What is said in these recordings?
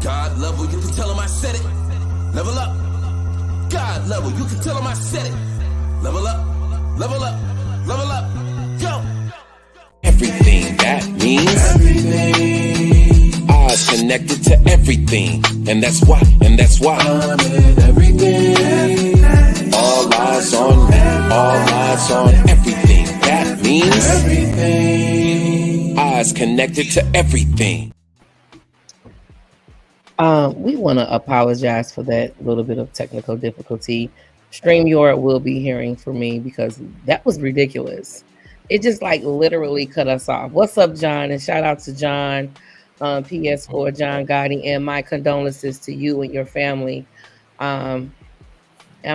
God level, you can tell him I said it. Level up. God level, you can tell him I said it. Level up, level up, level up. Go. Everything that means everything. Eyes connected to everything, and that's why I'm in everything. All eyes on me, all eyes on everything. That means everything. Eyes connected to everything. We want to apologize for that little bit of technical difficulty. StreamYard will be hearing from me because that was ridiculous. It just like literally cut us off. What's up, John? And shout out to John, PS4, John Gotti, and my condolences to you and your family. I'm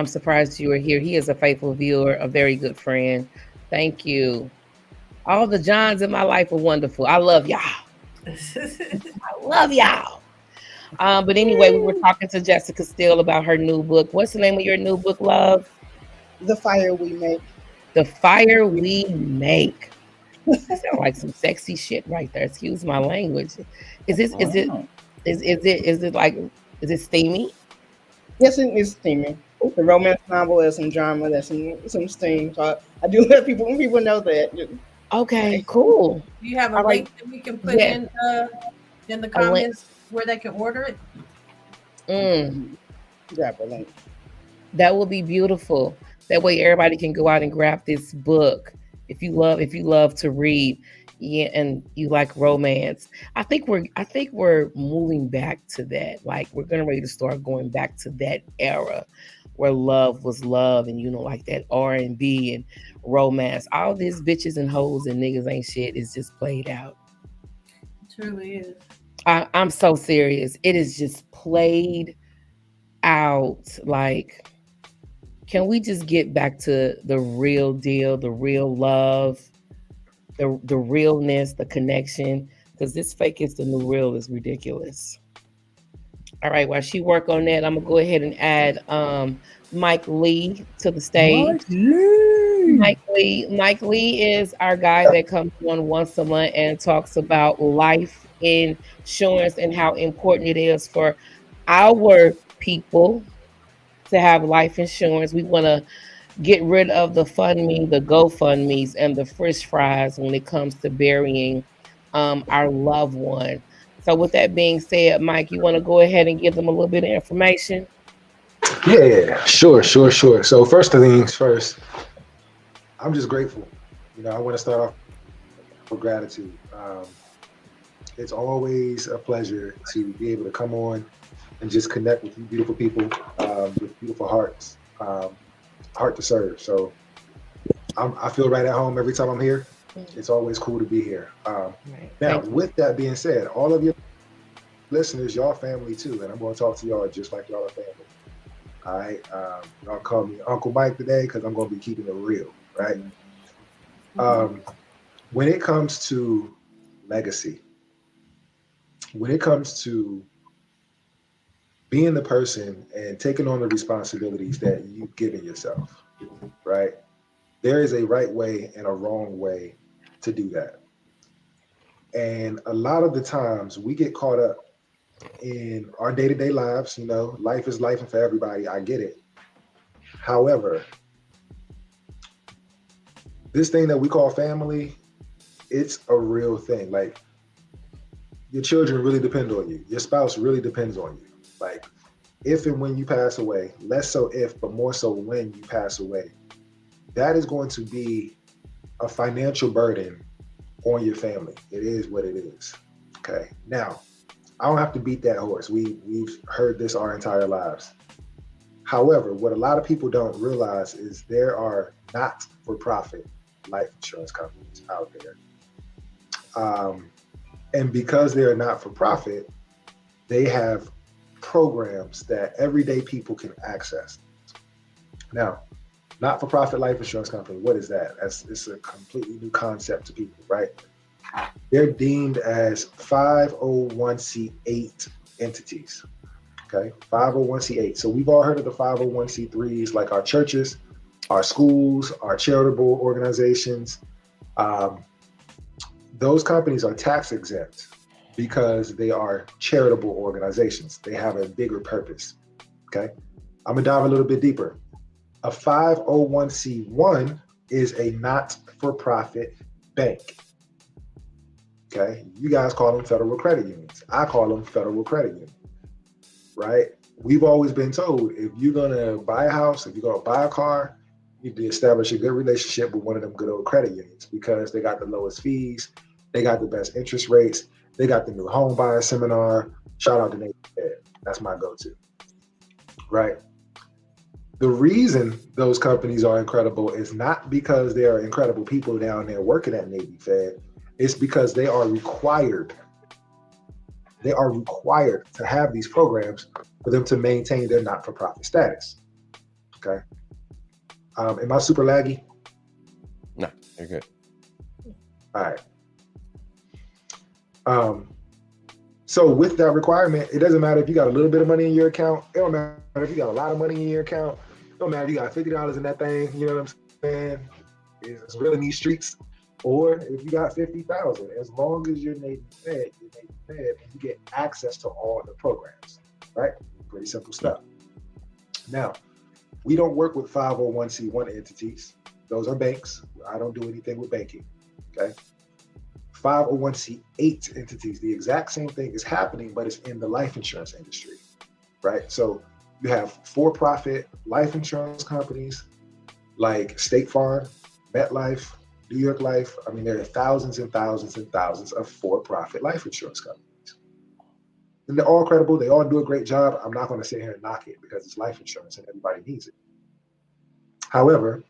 surprised you were here. He is a faithful viewer, a very good friend. Thank you. All the Johns in my life are wonderful. I love y'all. I love y'all. But anyway, we were talking to Jessica Steele about her new book. What's the name of your new book, love? The Fire We Make. The Fire We Make. That sounds like some sexy shit right there. Excuse my language. Is it steamy? Yes, it is steamy. The romance novel has some drama, there's some steam. So I do let people know that. Okay, cool. Do you have a link that we can put in the comments where they can order it? Grab a link. That will be beautiful. That way everybody can go out and grab this book. If you love to read, and you like romance. I think we're moving back to that. Like we're gonna ready to start going back to that era where love was love, and like that R&B and romance. All these bitches and hoes and niggas ain't shit is just played out. It truly is. I'm so serious. It is just played out. Like, can we just get back to the real deal, the real love, the realness, the connection? Because this fake is the new real is ridiculous. All right, while she work on that, I'm gonna go ahead and add Mike Lee to the stage. Mike Lee is our guy that comes on once a month and talks about life insurance and how important it is for our people to have life insurance. We want to get rid of the FundMe, the GoFundMes, and the Frisch fries when it comes to burying our loved one. So with that being said, Mike, you want to go ahead and give them a little bit of information? Yeah, sure. So first things first, I'm just grateful. I want to start off with gratitude. It's always a pleasure to be able to come on and just connect with you beautiful people with beautiful hearts, heart to serve. So I feel right at home every time I'm here. It's always cool to be here. Now, with that being said, all of your listeners, y'all family too, and I'm going to talk to y'all just like y'all are family. All right, y'all call me Uncle Mike today because I'm going to be keeping it real, right? When it comes to legacy, when it comes to being the person and taking on the responsibilities that you've given yourself, right? There is a right way and a wrong way to do that. And a lot of the times we get caught up in our day-to-day lives. Life is life, and for everybody, I get it. However, this thing that we call family, it's a real thing. Like, your children really depend on you. Your spouse really depends on you. Like, if and when you pass away, less so if, but more so when you pass away, that is going to be a financial burden on your family. It is what it is. Okay. Now, I don't have to beat that horse. We've heard this our entire lives. However, what a lot of people don't realize is there are not-for-profit life insurance companies out there. And because they're not-for-profit, they have programs that everyday people can access. Now, not-for-profit life insurance company, what is that? It's a completely new concept to people, right? They're deemed as 501c8 entities, okay? 501c8. So we've all heard of the 501c3s, like our churches, our schools, our charitable organizations. Those companies are tax exempt. because they are charitable organizations. They have a bigger purpose. Okay. I'm gonna dive a little bit deeper. A 501c1 is a not-for-profit bank. Okay. You guys call them federal credit unions. I call them federal credit unions. Right? We've always been told if you're gonna buy a house, if you're gonna buy a car, you need to establish a good relationship with one of them good old credit unions because they got the lowest fees, they got the best interest rates, they got the new home buyer seminar. Shout out to Navy Fed. That's my go-to. Right? The reason those companies are incredible is not because there are incredible people down there working at Navy Fed. It's because they are required. They are required to have these programs for them to maintain their not-for-profit status. Okay. Am I super laggy? No, you're good. All right. So with that requirement, it doesn't matter if you got a little bit of money in your account. It don't matter if you got a lot of money in your account. It don't matter if you got $50 in that thing. You know what I'm saying? It's real in these streets. Or if you got 50,000, as long as you're Navy Fed, and you get access to all the programs, right? Pretty simple stuff. Now, we don't work with 501c1 entities. Those are banks. I don't do anything with banking, okay? 501c8 entities, the exact same thing is happening, but it's in the life insurance industry, right? So you have for-profit life insurance companies like State Farm, MetLife, New York Life. I mean, there are thousands and thousands and thousands of for-profit life insurance companies. And they're all credible. They all do a great job. I'm not going to sit here and knock it because it's life insurance and everybody needs it. However,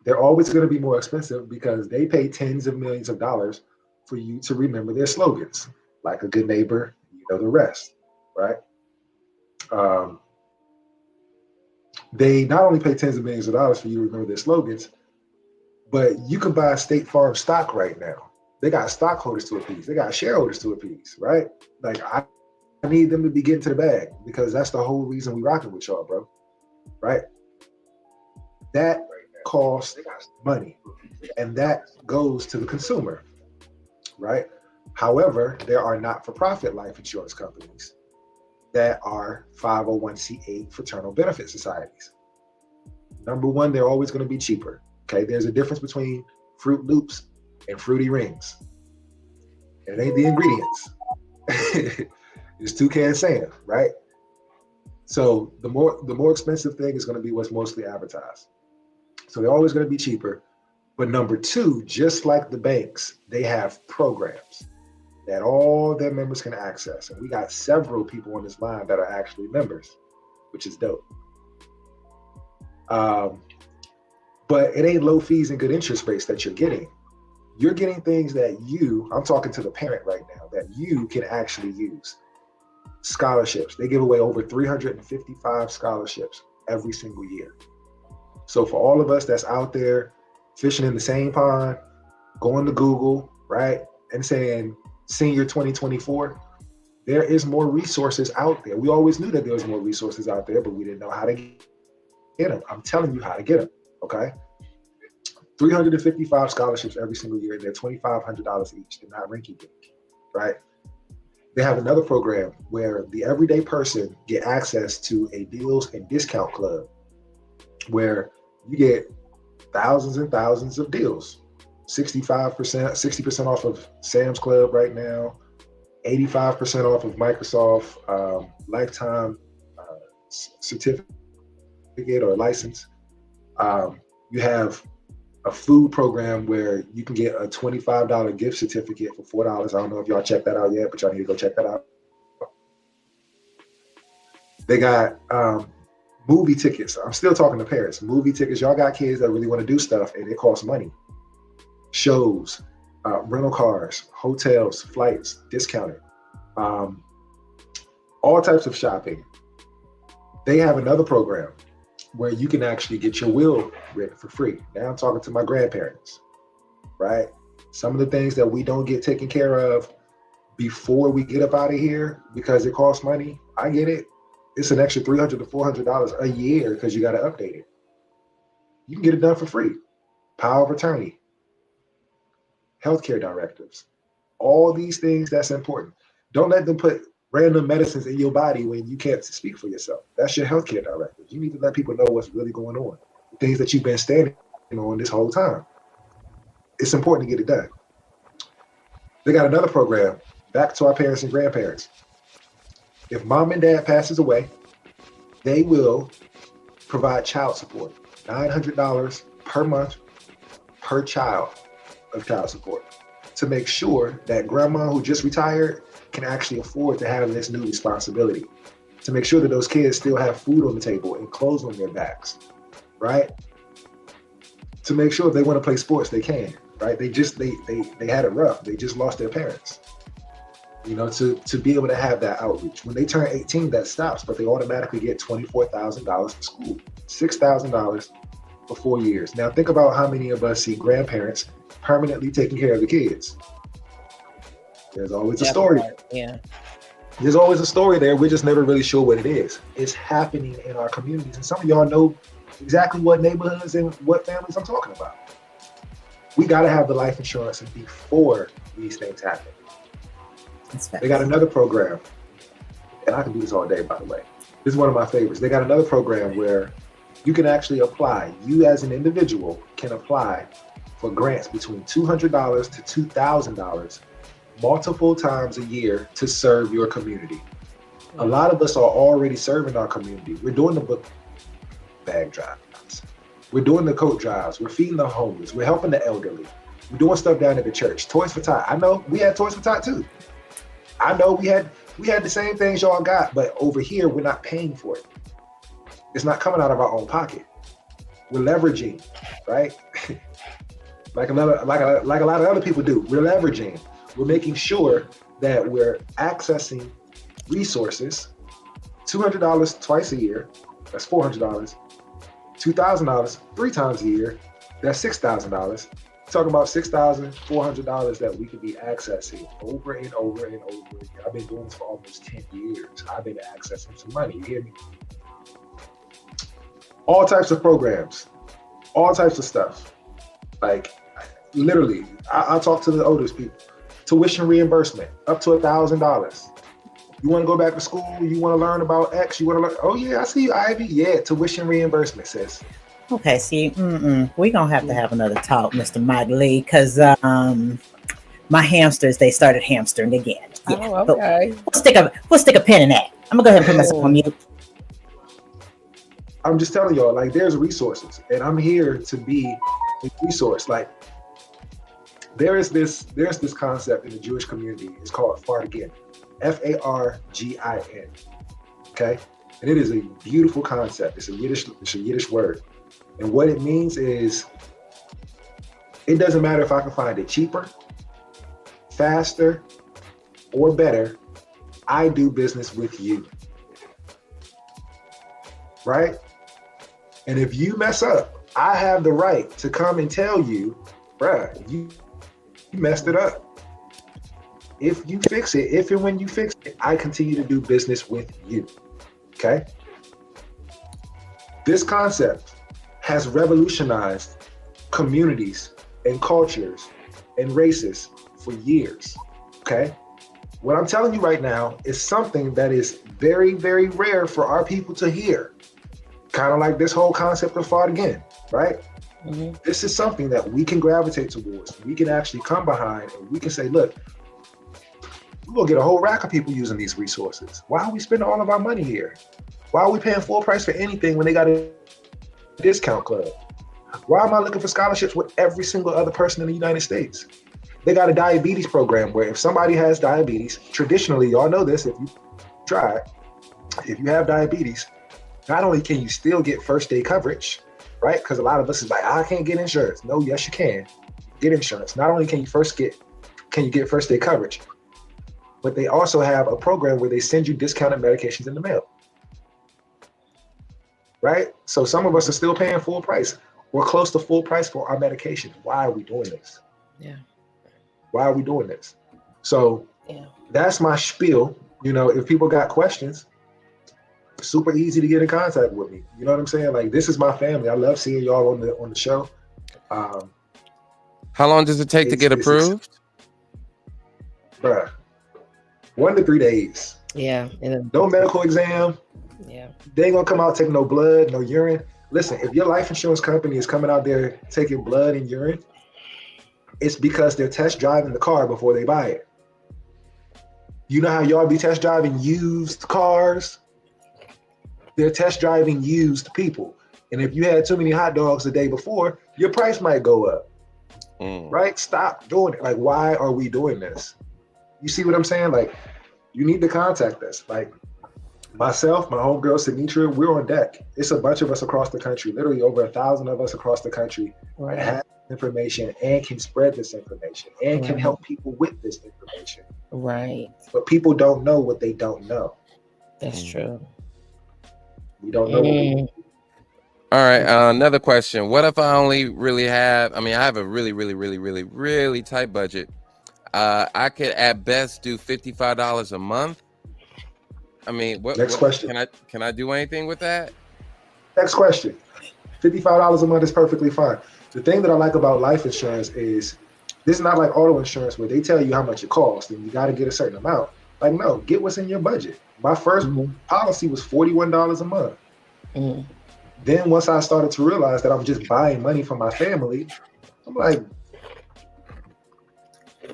they're always going to be more expensive because they pay tens of millions of dollars for you to remember their slogans, like a good neighbor, you know the rest, right? They not only pay tens of millions of dollars for you to remember their slogans, but you can buy State Farm stock right now. They got stockholders to appease. They got shareholders to appease, right? Like I need them to be getting to the bag because that's the whole reason we rocking with y'all, bro, right? That costs money and that goes to the consumer, right? However, there are not-for-profit life insurance companies that are 501c8 fraternal benefit societies. Number one, they're always going to be cheaper. Okay, there's a difference between Fruit Loops and Fruity Rings. It ain't the ingredients. It's Toucan Sam, right? So the more expensive thing is going to be what's mostly advertised. So they're always going to be cheaper. But number two, just like the banks, they have programs that all their members can access. And we got several people on this line that are actually members, which is dope. But it ain't low fees and good interest rates that you're getting. You're getting things that I'm talking to the parent right now, that you can actually use. Scholarships. They give away over 355 scholarships every single year. So for all of us that's out there fishing in the same pond, going to Google, right, and saying Senior 2024, there is more resources out there. We always knew that there was more resources out there, but we didn't know how to get them. I'm telling you how to get them. Okay, 355 scholarships every single year. They're $2,500 each. They're not rinky-dink, right? They have another program where the everyday person get access to a deals and discount club where you get thousands and thousands of deals. 65%, 60% off of Sam's Club right now, 85% off of Microsoft lifetime certificate or license. You have a food program where you can get a $25 gift certificate for $4. I don't know if y'all checked that out yet, but y'all need to go check that out. They got movie tickets. I'm still talking to parents. Movie tickets. Y'all got kids that really want to do stuff and it costs money. Shows, rental cars, hotels, flights, discounted, all types of shopping. They have another program where you can actually get your will written for free. Now I'm talking to my grandparents, right? Some of the things that we don't get taken care of before we get up out of here because it costs money. I get it. It's an extra $300 to $400 a year because you got to update it. You can get it done for free. Power of attorney, healthcare directives, all these things that's important. Don't let them put random medicines in your body when you can't speak for yourself. That's your healthcare director. You need to let people know what's really going on, things that you've been standing on this whole time. It's important to get it done. They got another program, back to our parents and grandparents. If mom and dad passes away, they will provide child support, $900 per month per child of child support, to make sure that grandma who just retired can actually afford to have this new responsibility, to make sure that those kids still have food on the table and clothes on their backs, right? To make sure if they want to play sports, they can, right? They had it rough. They just lost their parents. You know, to be able to have that outreach. When they turn 18, that stops, but they automatically get $24,000 for school, $6,000 for 4 years. Now think about how many of us see grandparents permanently taking care of the kids. There's always a story. Yeah. There's always a story there. We're just never really sure what it is. It's happening in our communities. And some of y'all know exactly what neighborhoods and what families I'm talking about. We got to have the life insurance before these things happen. They got another program, and I can do this all day, by the way. This is one of my favorites. They got another program where you can actually apply. You as an individual can apply for grants between $200 to $2,000 multiple times a year to serve your community. A lot of us are already serving our community. We're doing the book bag drives. We're doing the coat drives. We're feeding the homeless. We're helping the elderly. We're doing stuff down at the church. Toys for Tot. I know we had Toys for Tot too. I know we had the same things y'all got, but over here we're not paying for it. It's not coming out of our own pocket. We're leveraging, right? like a lot of other people do. We're leveraging. We're making sure that we're accessing resources. $200 twice a year, that's $400. $2,000 3 times a year, that's $6,000. Talking about $6,400 that we could be accessing over and over and over again. I've been doing this for almost 10 years. I've been accessing some money. You hear me? All types of programs, all types of stuff. Like literally, I talk to the oldest people. Tuition reimbursement up to $1,000. You want to go back to school? You want to learn about X? You want to learn? Oh yeah, I see you, Ivy. Yeah, tuition reimbursement, sis. Okay, see, we're going to have another talk, Mr. Mike Lee, because my hamsters, they started hamstering again. Yeah, oh, okay. We'll stick a pin in that. I'm going to go ahead and put myself on mute. I'm just telling y'all, like, there's resources, and I'm here to be a resource. Like, there's this concept in the Jewish community. It's called Fargin, Fargin, okay? And it is a beautiful concept. It's a Yiddish word. And what it means is, it doesn't matter if I can find it cheaper, faster, or better, I do business with you, right? And if you mess up, I have the right to come and tell you, bruh, you messed it up. If you fix it, if and when you fix it, I continue to do business with you, okay? This concept has revolutionized communities and cultures and races for years, okay? What I'm telling you right now is something that is very, very rare for our people to hear. Kind of like this whole concept of Fargin, right? Mm-hmm. This is something that we can gravitate towards. We can actually come behind and we can say, look, we're gonna get a whole rack of people using these resources. Why are we spending all of our money here? Why are we paying full price for anything when they got a discount club? Why am I looking for scholarships with every single other person in the United States? They got a diabetes program where if somebody has diabetes, traditionally, y'all know this, if you try, if you have diabetes, not only can you still get first day coverage, right? Because a lot of us is like, I can't get insurance. No, yes, you can get insurance. Not only can you get first day coverage, but they also have a program where they send you discounted medications in the mail. Right? So some of us are still paying full price. We're close to full price for our medication. Why are we doing this? Yeah. Why are we doing this? So that's my spiel. You know, if people got questions, super easy to get in contact with me. You know what I'm saying? Like, this is my family. I love seeing y'all on the show. How long does it take to get approved? Bruh, 1 to 3 days. Yeah. No medical exam. Yeah. They ain't gonna come out taking no blood, no urine. Listen, if your life insurance company is coming out there taking blood and urine, it's because they're test driving the car before they buy it. You know how y'all be test driving used cars? They're test driving used people. And if you had too many hot dogs the day before, your price might go up. Right? Stop doing it. Like, why are we doing this? You see what I'm saying? Like, you need to contact us. Like, myself, my homegirl, Sinitra, we're on deck. It's a bunch of us across the country, literally over 1,000 of us across the country that have information and can spread this information and can help people with this information. Right. But people don't know what they don't know. That's true. We don't know what we All right, another question. What if I only really have, I have a really tight budget. I could at best do $55 a month. Next question. Can I do anything with that? Next question. $55 a month is perfectly fine. The thing that I like about life insurance is this is not like auto insurance where they tell you how much it costs and you got to get a certain amount. Like, no, get what's in your budget. My first policy was $41 a month. Then once I started to realize that I'm just buying money for my family, I'm like,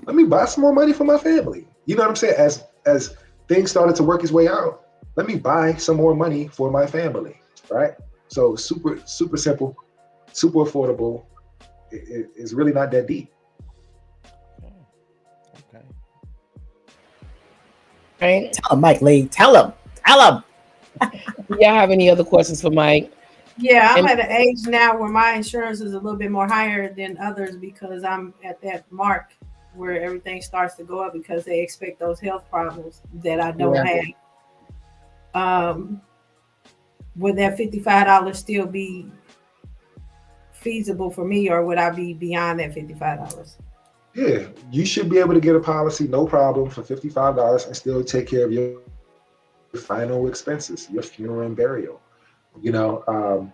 let me buy some more money for my family. You know what I'm saying? As things started to work its way out, let me buy some more money for my family, right? So super simple, super affordable. It's really not that deep. Okay. Right. Tell him, Mike Lee. Tell him. Do y'all have any other questions for Mike? Yeah, I'm at an age now where my insurance is a little bit more higher than others because I'm at that mark where everything starts to go up because they expect those health problems that I don't have. Would that $55 still be feasible for me, or would I be beyond that $55? Yeah, you should be able to get a policy, no problem, for $55 and still take care of your final expenses, your funeral and burial. You know,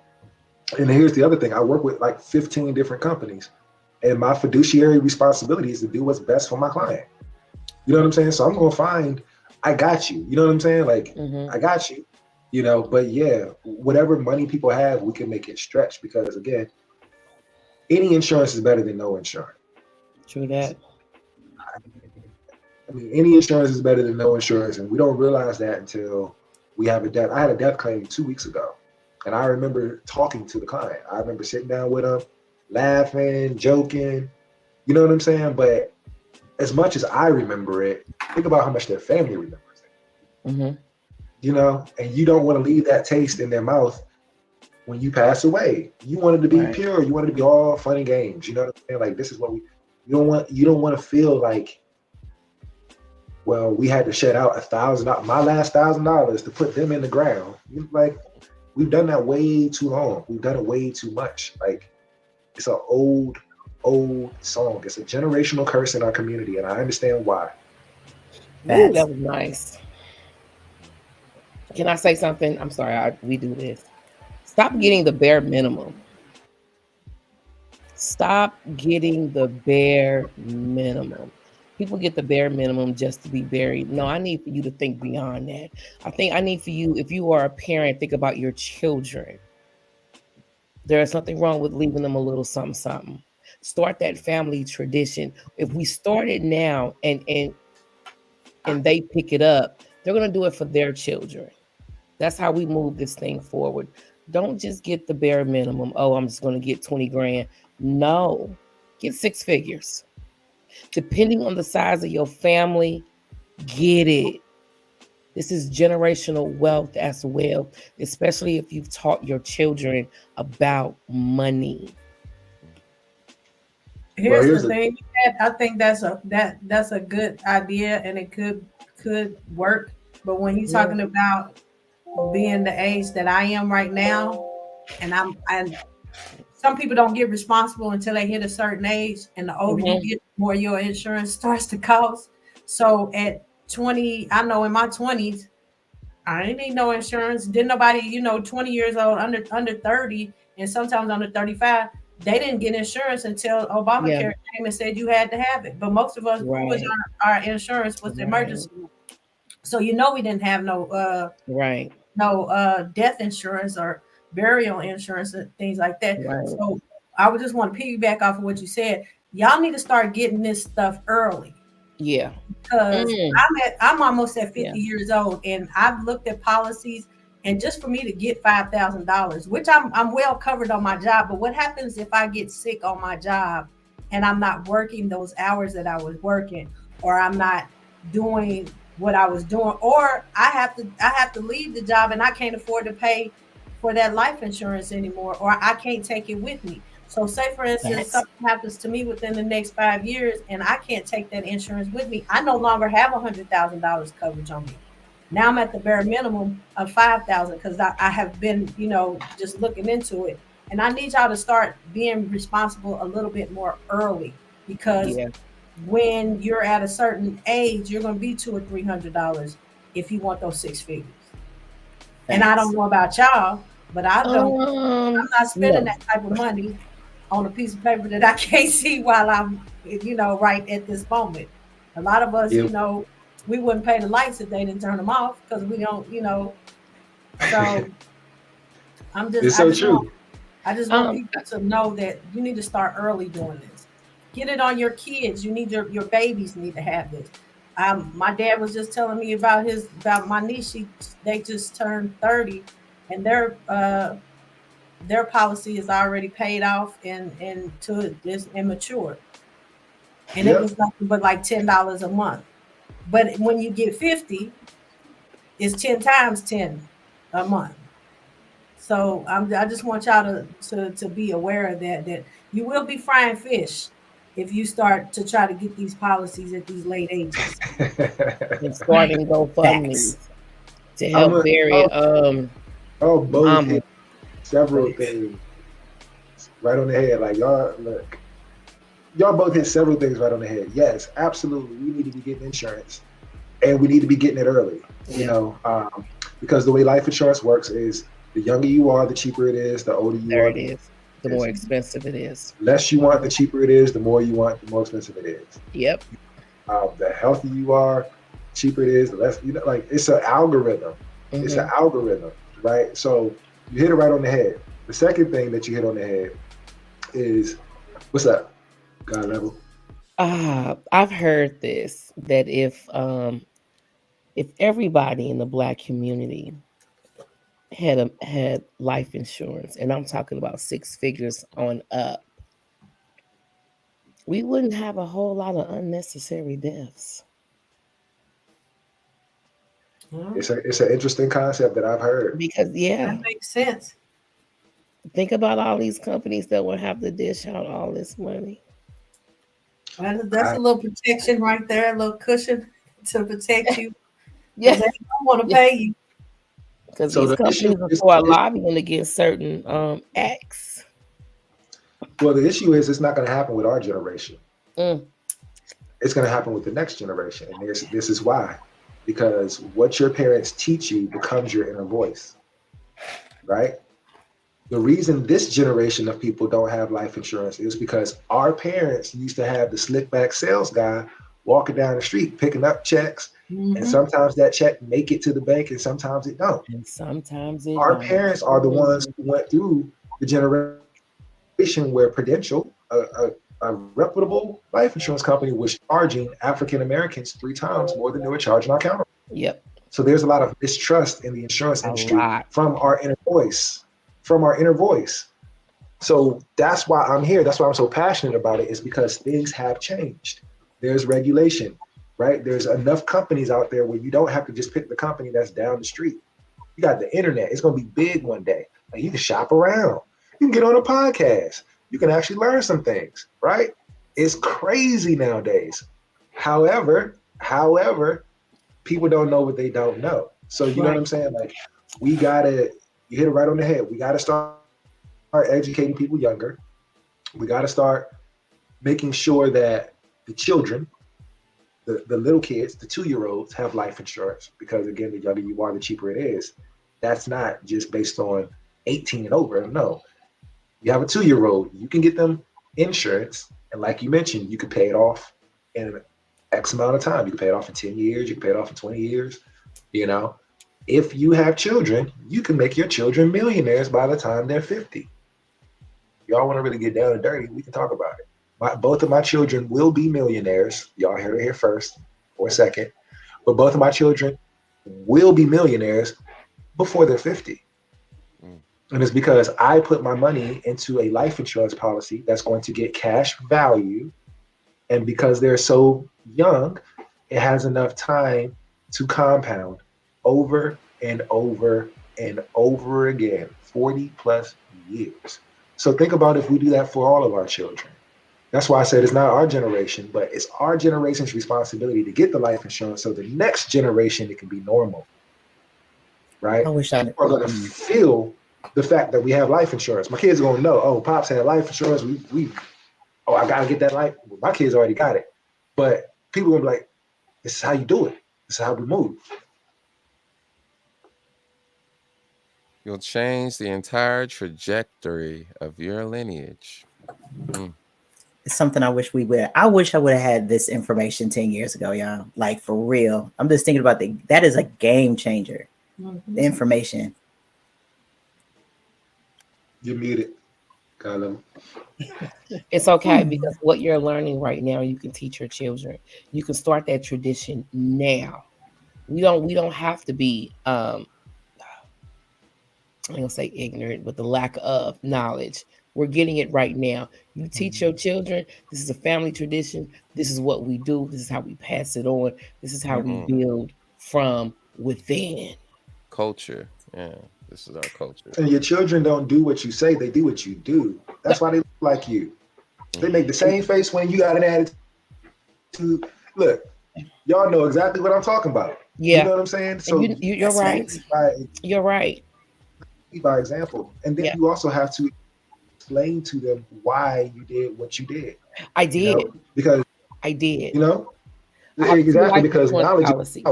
and here's the other thing. I work with like 15 different companies, and my fiduciary responsibility is to do what's best for my client. You know what I'm saying? So I'm going to find, I got you. You know what I'm saying? Like, I got you, you know, but yeah, whatever money people have, we can make it stretch because, again, any insurance is better than no insurance. True that. Any insurance is better than no insurance, and we don't realize that until we have a death. I had a death claim 2 weeks ago, and I remember talking to the client. I remember sitting down with them, laughing, joking. You know what I'm saying? But as much as I remember it, think about how much their family remembers it. You know, and you don't want to leave that taste in their mouth when you pass away. You want it to be pure. You want it to be all fun and games. You know what I'm saying? Like, this is what you don't want to feel like, well, we had to shed out $1,000, my last $1,000 to put them in the ground. Like, we've done that way too long. We've done it way too much. Like, it's an old song. It's a generational curse in our community, and I understand why. Ooh, that was nice. Can I say something? I'm sorry, we do this. Stop getting the bare minimum. Stop getting the bare minimum. People get the bare minimum just to be buried. No, I need for you to think beyond that. I need for you, if you are a parent, think about your children. There is nothing wrong with leaving them a little something. Start that family tradition. If we start it now and they pick it up, they're going to do it for their children. That's how we move this thing forward. Don't just get the bare minimum. Oh, I'm just going to get 20 grand. No, get 6 figures. Depending on the size of your family, get it. This is generational wealth as well, especially if you've taught your children about money. Here's the thing. I think that's a good idea, and it could work. But when you're talking about being the age that I am right now, and some people don't get responsible until they hit a certain age, and the older you get, the more your insurance starts to cost. So at 20, I know in my 20s, I didn't need no insurance. Didn't nobody, 20 years old, under 30, and sometimes under 35, they didn't get insurance until Obamacare came and said you had to have it. But most of us, who was our insurance was the emergency. So we didn't have Right. no death insurance or burial insurance and things like that. Right. So I would just want to piggyback off of what you said. Y'all need to start getting this stuff early Yeah. because Mm. I'm almost at 50 Yeah. years old, and I've looked at policies, and just for me to get $5,000, which I'm well covered on my job, but what happens if I get sick on my job and I'm not working those hours that I was working, or I'm not doing what I was doing, or I have to leave the job and I can't afford to pay for that life insurance anymore, or I can't take it with me. So say for instance, That's something happens to me within the next 5 years and I can't take that insurance with me. I no longer have $100,000 coverage on me. Now I'm at the bare minimum of 5,000 because I have been, just looking into it. And I need y'all to start being responsible a little bit more early because yeah. when you're at a certain age, you're going to be $200 or $300 if you want those six figures. And I don't know about y'all, but I don't. I'm not spending No. that type of money on a piece of paper that I can't see while I'm, right at this moment. A lot of us, Yeah. we wouldn't pay the lights if they didn't turn them off because we don't, So It's so true. I just want Um, people to know that you need to start early doing this. Get it on your kids. You need your babies need to have this. My dad was just telling me about my niece. They just turned 30, and their policy is already paid off and to this and matured, and it Yep. was nothing but like $10 a month. But when you get 50, it's 10 times 10 a month. So I just want y'all to be aware of that you will be frying fish if you start to try to get these policies at these late ages. and starting GoFundMe Facts. to I'm help a, bury y'all both mama. hit several Please. things right on the head. Like y'all, look, y'all both hit several things right on the head. Yes, absolutely. We need to be getting insurance, and we need to be getting it early. Yeah. Because the way life insurance works is the younger you are, the cheaper it is. The older you There are, it is. The more expensive it is. the less you want, the cheaper it is. The more you want, the more expensive it is. Yep. The healthier you are, cheaper it is. The less like it's an algorithm. It's Mhm. an algorithm, right? So you hit it right on the head. The second thing that you hit on the head is what's up, God level. I've heard this that if everybody in the Black community had life insurance, and I'm talking about six figures on up, we wouldn't have a whole lot of unnecessary deaths. It's an interesting concept that I've heard. Because That makes sense. think about all these companies that would have to dish out all this money. That's a little protection right there, a little cushion to protect you. Yeah, They don't want to Yeah. pay you. because So these the issue companies is, are lobbying against certain acts. well, the issue is it's not going to happen with our generation. Mm. It's going to happen with the next generation, and this is why, because what your parents teach you becomes your inner voice, right? The reason this generation of people don't have life insurance is because our parents used to have the slick back sales guy walking down the street picking up checks, and sometimes that check make it to the bank and sometimes it don't. And sometimes it Our don't. parents are the ones who went through the generation where Prudential, a reputable life insurance company, was charging African Americans 3 times more than they were charging our counterparts. Yep. So there's a lot of mistrust in the insurance A industry lot. from our inner voice. So that's why I'm here. That's why I'm so passionate about it, is because things have changed. There's regulation, right? There's enough companies out there where you don't have to just pick the company that's down the street. You got the internet. It's going to be big one day. Like, you can shop around. You can get on a podcast. You can actually learn some things, right? It's crazy nowadays. However, people don't know what they don't know. So you know what I'm saying? Like, you hit it right on the head. We got to start educating people younger. We got to start making sure that the children, the little kids, the 2-year-olds have life insurance, because again, the younger you are, the cheaper it is. That's not just based on 18 and over. No, you have a 2-year-old, you can get them insurance. And like you mentioned, you could pay it off in X amount of time. You can pay it off in 10 years. You can pay it off in 20 years. You know, if you have children, you can make your children millionaires by the time they're 50. Y'all want to really get down and dirty, we can talk about it. Both of my children will be millionaires. Y'all heard it here first or second. But both of my children will be millionaires before they're 50. And it's because I put my money into a life insurance policy that's going to get cash value. And because they're so young, it has enough time to compound over and over and over again, 40 plus years. So think about if we do that for all of our children. That's why I said it's not our generation, but it's our generation's responsibility to get the life insurance so the next generation it can be normal. Right? I wish I People are going to feel the fact that we have life insurance. My kids are going to know, oh, Pops had life insurance. I got to get that life. Well, my kids already got it. But people are going to be like, this is how you do it. This is how we move. You'll change the entire trajectory of your lineage. It's something I wish I wish I would have had this information 10 years ago, y'all. Like, for real. I'm just thinking about that is a game changer. The information. You're muted. Kind It's okay because what you're learning right now, you can teach your children. You can start that tradition now. We don't have to be I'm gonna say ignorant, but the lack of knowledge. We're getting it right now. You teach your children, this is a family tradition. This is what we do. This is how we pass it on. This is how we build from within. Culture. Yeah. This is our culture. And your children don't do what you say, they do what you do. That's why they look like you. They make the same face when you got an attitude. Look, y'all know exactly what I'm talking about. Yeah. You know what I'm saying? So you're right. You're right. By example. And then you also have to explain to them why you did what you did. I did. You know? Because I did. You know? Exactly, because knowledge policies.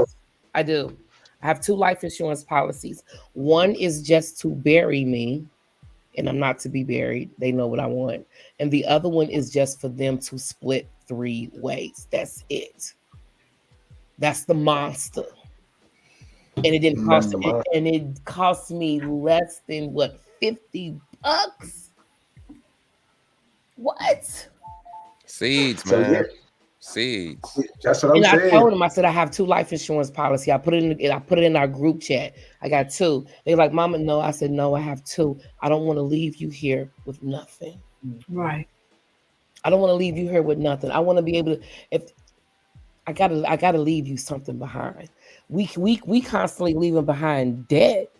I do. I have 2 life insurance policies. One is just to bury me, and I'm not to be buried. They know what I want. And the other one is just for them to split 3 ways. That's it. That's the monster. And it didn't cost me, and it cost me less than what, $50? What? Seeds, man. Yeah. Seeds. That's what I'm saying. I told them, I said, I have 2 life insurance policy. I put it in our group chat. I got 2. They're like, Mama, no. I said, no, I have 2. I don't want to leave you here with nothing. Right. I don't want to leave you here with nothing. I want to be able to, if I gotta leave you something behind. We constantly leaving behind debt.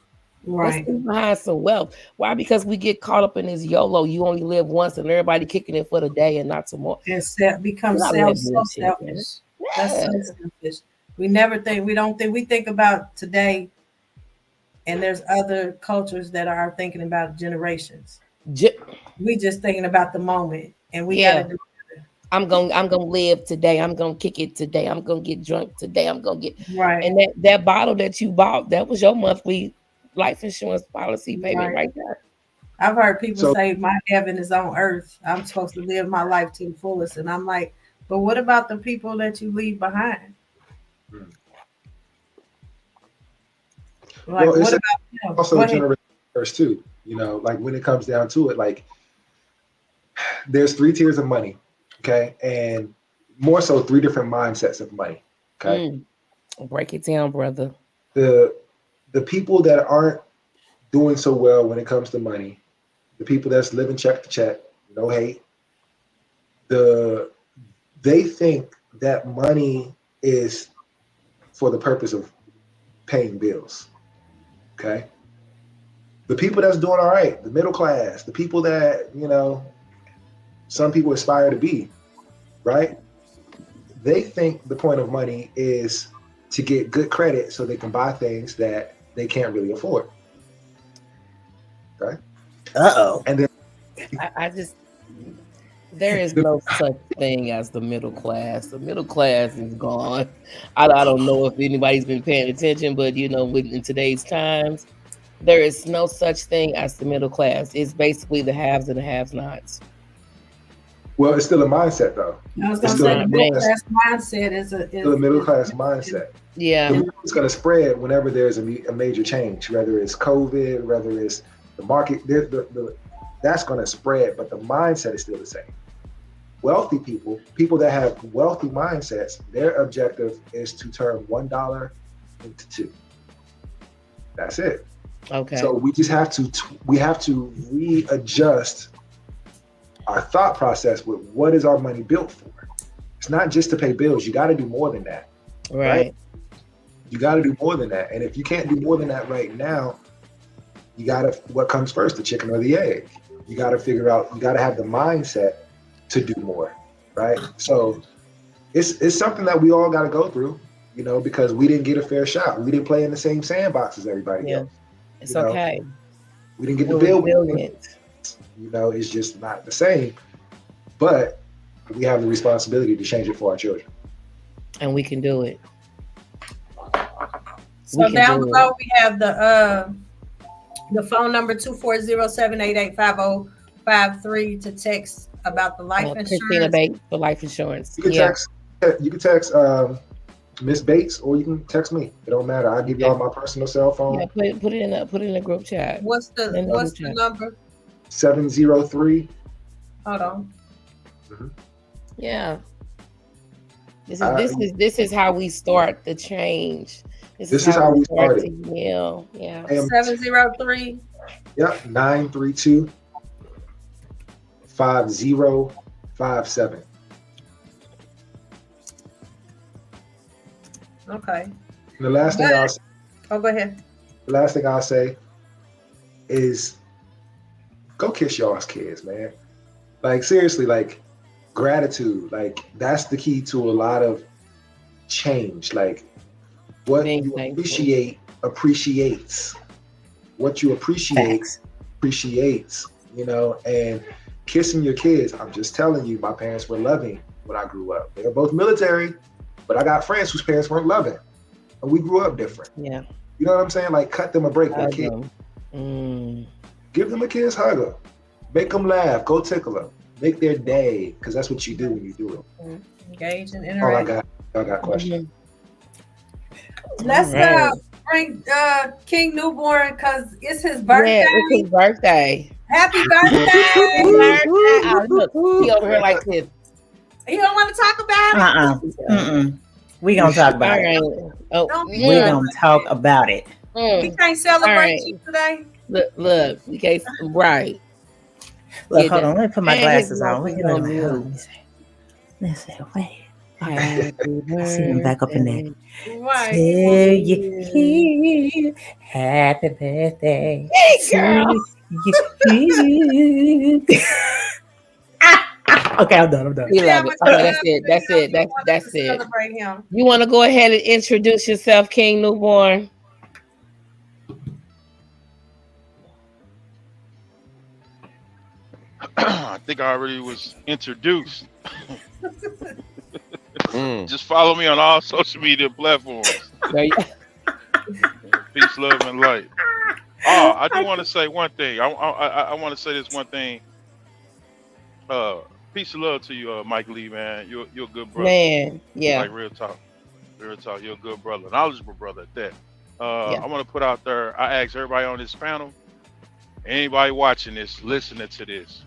Right. Let's leave behind some wealth. Why? Because we get caught up in this YOLO. You only live once, and everybody kicking it for the day and not tomorrow. And become so selfish. Yeah. That's so selfish. We think about today, and there's other cultures that are thinking about generations. We just thinking about the moment, and we gotta do it. I'm gonna live today. I'm gonna kick it today. I'm gonna get drunk today. I'm gonna get right. And that bottle that you bought, that was your monthly life insurance policy payment right there. I've heard people say my heaven is on earth. I'm supposed to live my life to the fullest. And I'm like, but what about the people that you leave behind? Like, what about them? Also generation first too. You know, like when it comes down to it, like there's 3 tiers of money, okay? And more so 3 different mindsets of money. Okay. Break it down, brother. The people that aren't doing so well when it comes to money, the people that's living check to check, no hate, they think that money is for the purpose of paying bills. Okay. The people that's doing all right, the middle class, the people that, you know, some people aspire to be, right? They think the point of money is to get good credit so they can buy things that they can't really afford. Okay. And then I just, there is no such thing as the middle class. The middle class is gone. I don't know if anybody's been paying attention, but you know, in today's times, there is no such thing as the middle class. It's basically the haves and the have-nots. Well, it's still a mindset though. I was It's gonna still say a the middle middle class, class mindset is still a middle class mindset. Yeah. It's going to spread whenever there's a major change, whether it's COVID, whether it's the market. That's going to spread, but the mindset is still the same. Wealthy people that have wealthy mindsets, their objective is to turn $1 into $2. That's it. Okay. So we just have to readjust our thought process with what is our money built for. It's not just to pay bills. You got to do more than that. right. You got to do more than that. And if you can't do more than that right now, what comes first, the chicken or the egg? You got to figure out, you got to have the mindset to do more, right? So it's something that we all got to go through, because we didn't get a fair shot. We didn't play in the same sandbox as everybody Yeah. else. It's You know, okay. We didn't get the We're bill. resilient. It's just not the same. But we have the responsibility to change it for our children. And we can do it. So We can down do below we have the phone number 240-788-5053 to text about the life Christina insurance. Bates for life insurance. You can Yeah. text Miss Bates, or you can text me. It don't matter. I'll give y'all my personal cell phone. Yeah, put it in the group chat. What's the number? 703. Hold on. Yeah. This is how we start the change. This is how we start to heal. Yeah. 703. Yep. 932 5057. Okay. And the last thing I'll say, Oh, go ahead. is go kiss y'all's kids, man. Like seriously, like gratitude, like that's the key to a lot of change. Like what you appreciate appreciates. What you appreciate appreciates, and kissing your kids. I'm just telling you, my parents were loving when I grew up. They were both military, but I got friends whose parents weren't loving. And we grew up different. Yeah. You know what I'm saying? Like cut them a break. They're kids. Give them a kiss, hug them. Make them laugh. Go tickle them. Make their day, because that's what you do when you do it. Engage and All I interact. got questions. Let's bring King Newborn because it's his birthday. Yeah, it's his birthday. Happy birthday! Look, he over here like this. You don't want to talk about it? We gonna talk about it. We gonna talk about it. We can't celebrate you today. Look, we can't. Right. Look, hold on. Let me put my glasses on. Wait. Let's say, wait. I see him back up in there. Right. Tell you, happy birthday. Hey, girl. Okay, I'm done. We love it. Okay, that's it. That's it. Celebrate him. You want to go ahead and introduce yourself, King Newborn? I think I already was introduced. Just follow me on all social media platforms. Peace, love, and light. Oh, I do want to say one thing. I want to say this one thing. Peace of love to you, Mike Lee, man. You're a good brother. Man, yeah. Like real talk. You're a good brother, knowledgeable brother at that. I want to put out there. I ask everybody on this panel, anybody watching this, listening to this,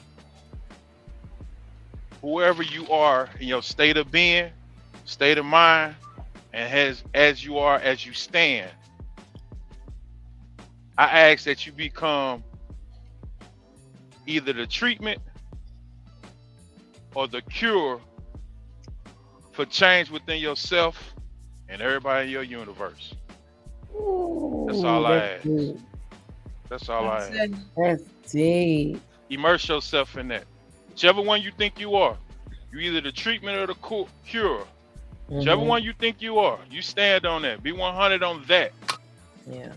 whoever you are in your state of being, state of mind, and as you stand, I ask that you become either the treatment or the cure for change within yourself and everybody in your universe. That's all I ask. That's all I ask. That's deep. Immerse yourself in that. Whichever one you think you are, you either the treatment or the cure. Whichever one you think you are, you stand on that. Be 100 on that. Yeah.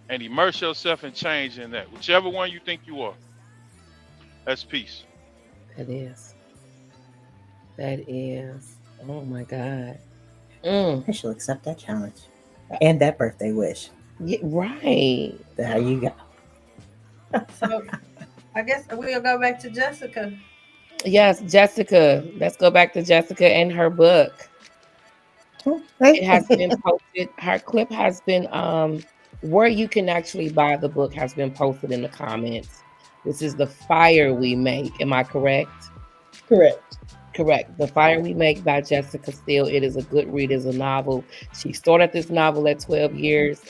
And immerse yourself in change in that. Whichever one you think you are. That's peace. That is. Oh my God. I should accept that challenge and that birthday wish. Yeah, right. There you go. So I guess we'll go back to Jessica. Yes, Jessica. Let's go back to Jessica and her book. It has been posted. Her clip has been where you can actually buy the book has been posted in the comments. This is The Fire We Make. Am I correct? Correct. Correct. The Fire We Make by Jessica Steele. It is a good read. It's a novel. She started this novel at 12 years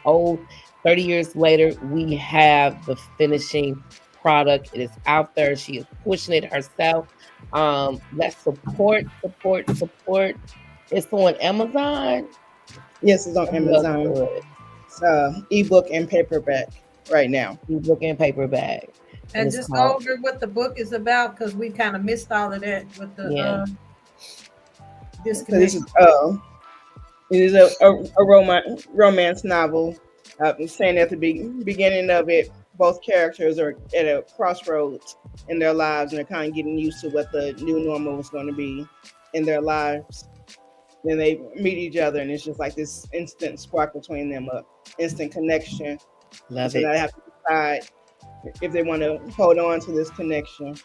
old. 30 years later, we have the finishing product. It is out there. She is pushing it herself. Let's support. It's on Amazon. Yes, it's on Amazon. Ebook and paperback right now. Ebook and paperback. And just go over what the book is about because we kind of missed all of that with the disconnection. It is a romance novel. I'm saying at the beginning of it, both characters are at a crossroads in their lives and they're kind of getting used to what the new normal is going to be in their lives. Then they meet each other and it's just like this instant spark between them, instant connection. Love so it. now they have to decide if they want to hold on to this connection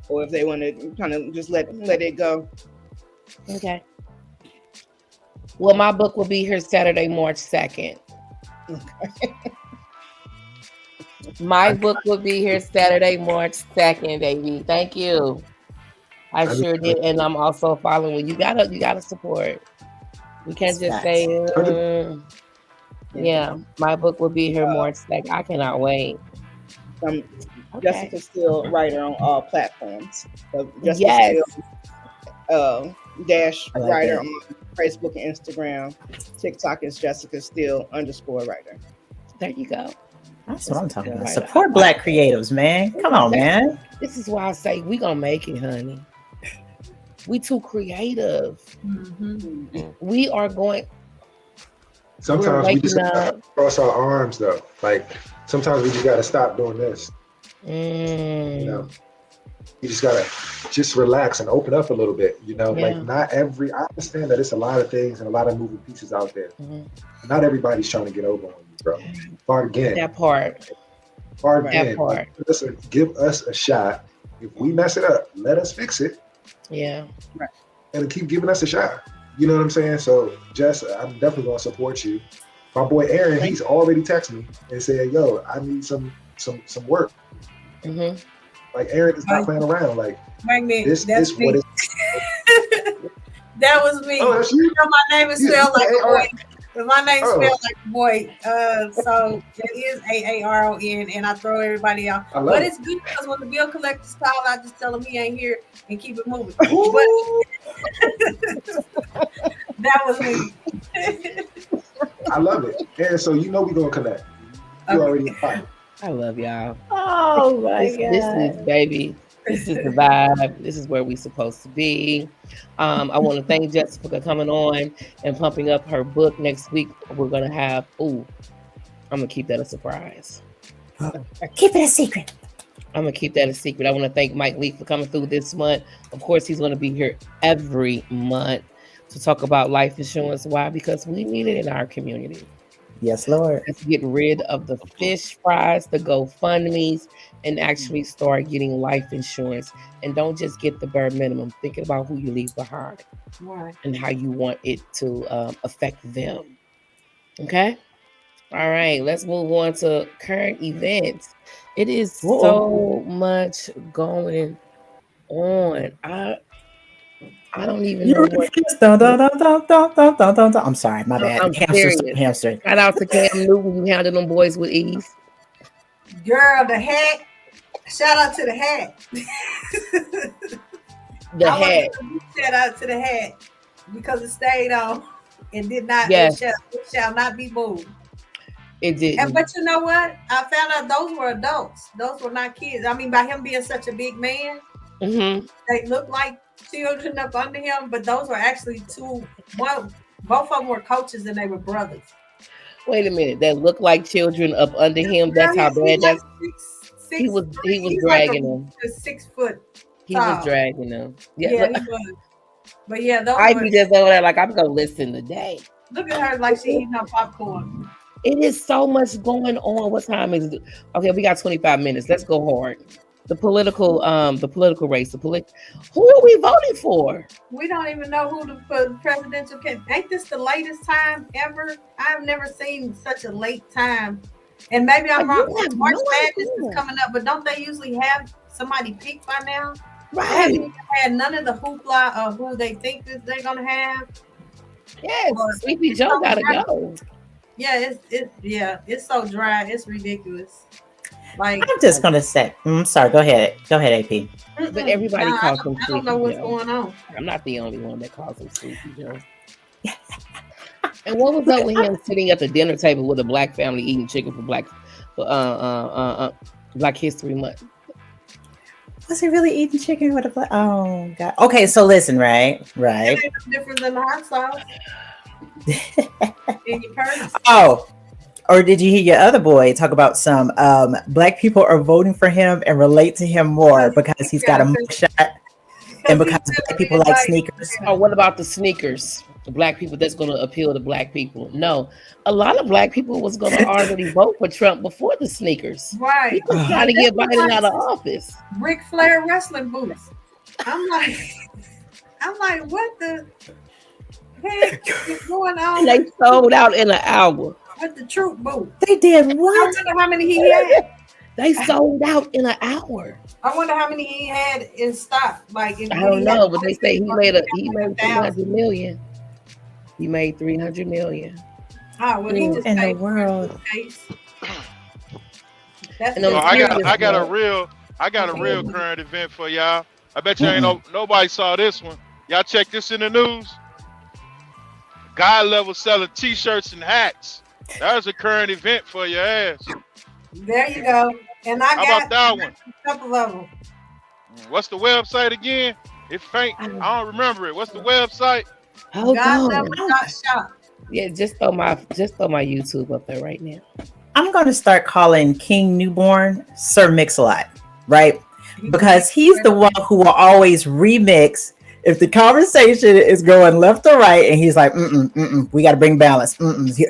or if they want to kind of just let it go. Okay. Well, my book will be here Saturday, March 2nd. Okay. My book will be here Saturday, March 2nd, baby. Thank you. I sure did, and I'm also following. You gotta support. We can't just say, yeah. My book will be here March 2nd. I cannot wait. Jessica Steele writer on all platforms. So Jessica Yes. Steele, dash I like writer that. on Facebook and Instagram. TikTok is Jessica Steele _writer. There you go. That's what I'm talking about. Right. Support Black creatives, man. Come on, man. This is why I say we gonna make it, honey. We too creative. Mm-hmm. We are going. Sometimes we just waking gotta cross our arms though. Like sometimes we just gotta stop doing this. You know, you just gotta just relax and open up a little bit. You know, Yeah. like not every. I understand that it's a lot of things and a lot of moving pieces out there. Not everybody's trying to get over on you, bro. Bargain. That part. Bargain. That part. Listen, give us a shot. If we mess it up, let us fix it. Yeah. And keep giving us a shot. You know what I'm saying? So, Jess, I'm definitely gonna support you. My boy Aaron, he's already texted me and said, "Yo, I need some work." Like Aaron is not playing around. Like this is what it. That was me. Oh, that's you? You know, my name is spelled like a boy. My name's Oh. spelled like a boy. So it is AARON, and I throw everybody out. I love But it. it's good because when the bill collectors call, I just tell them he ain't here and keep it moving. But that was me. I love it. And so you know we're gonna connect. You already fine. I love y'all. Oh my This is baby. This is the vibe. This is where we supposed to be. I want to thank Jessica for coming on and pumping up her book. Next week we're gonna have. I'm gonna keep that a surprise. Keep it a secret. I'm gonna keep that a secret. I want to thank Mike Lee for coming through this month. Of course, he's gonna be here every month to talk about life insurance. Why? Because we need it in our community. Yes, Lord. Let's get rid of the fish fries, the GoFundMe's, and actually start getting life insurance. And don't just get the bare minimum. Think about who you leave behind Right. and how you want it to affect them. Okay? All right, let's move on to current events. It is so much going on. I don't even know what. I'm sorry, my bad. I'm Hamster, serious. hamster. Shout out to Cam Newton. You handled them boys with ease. Girl, the hat. Shout out to the hat. The I want hat. to shout out to the hat because it stayed on and did not. Yes. It shall not be moved. It did. But you know what? I found out those were adults. Those were not kids. I mean, by him being such a big man, they look like children up under him, but those were actually both of them were coaches and they were brothers. Wait a minute. That looked like children up under him. That's how bad that's. He was dragging them. 6 foot. He was dragging them. Yeah, he was. But yeah, those I were, be just over there like I'm gonna listen today. look at her like she eating her popcorn. It is so much going on. What time is it? Okay, we got 25 minutes. Let's go hard. the political race, who are we voting for? We don't even know who the presidential candidate. Ain't this the latest time ever? I've never seen such a late time. And maybe I'm wrong. March Madness is coming up, but don't they usually have somebody picked by now? Right. I haven't even had none of the hoopla of who they think that they're gonna have. Yes, Sleepy Joe gotta go. Yeah, it's so dry. It's ridiculous. Like I'm just gonna say, sorry. Go ahead, AP. But everybody calls him Sleepy Joe. I don't know what's going on. I'm not the only one that calls him Sleepy Joe. And what was up with him sitting at the dinner table with a black family eating chicken for Black History Month? Was he really eating chicken with a black? Oh God. Okay, so listen, right. It ain't no different than the hot sauce. In your purse. Oh, or did you hear your other boy talk about some black people are voting for him and relate to him more because he's got a mugshot and because black people like sneakers? Oh, what about the sneakers? The black people that's going to appeal to black people. No, a lot of black people was going to already vote for Trump before the sneakers. Right. He was trying to get Biden out of office. Ric Flair wrestling boots. I'm like, what the heck is going on? And they sold out in an hour. With the troop boot. They did what? I wonder how many he had. They sold out in an hour. I wonder how many he had in stock. Like I don't know, but they say he made 300 million. He made 300 million. Oh, well, he just in the paid world. That's So I got a real current event for y'all. I bet you ain't nobody saw this one. Y'all check this in the news. Guy level selling t-shirts and hats. That's a current event for your ass. There you go. And I How got about that one? A couple of them. What's the website again? It's faint. I don't remember it. What's the website? Hold on. Shop. Yeah, just throw my YouTube up there right now. I'm going to start calling King Newborn Sir Mix-a-Lot, right? Because he's the one who will always remix if the conversation is going left or right, and he's like, we got to bring balance. Yeah.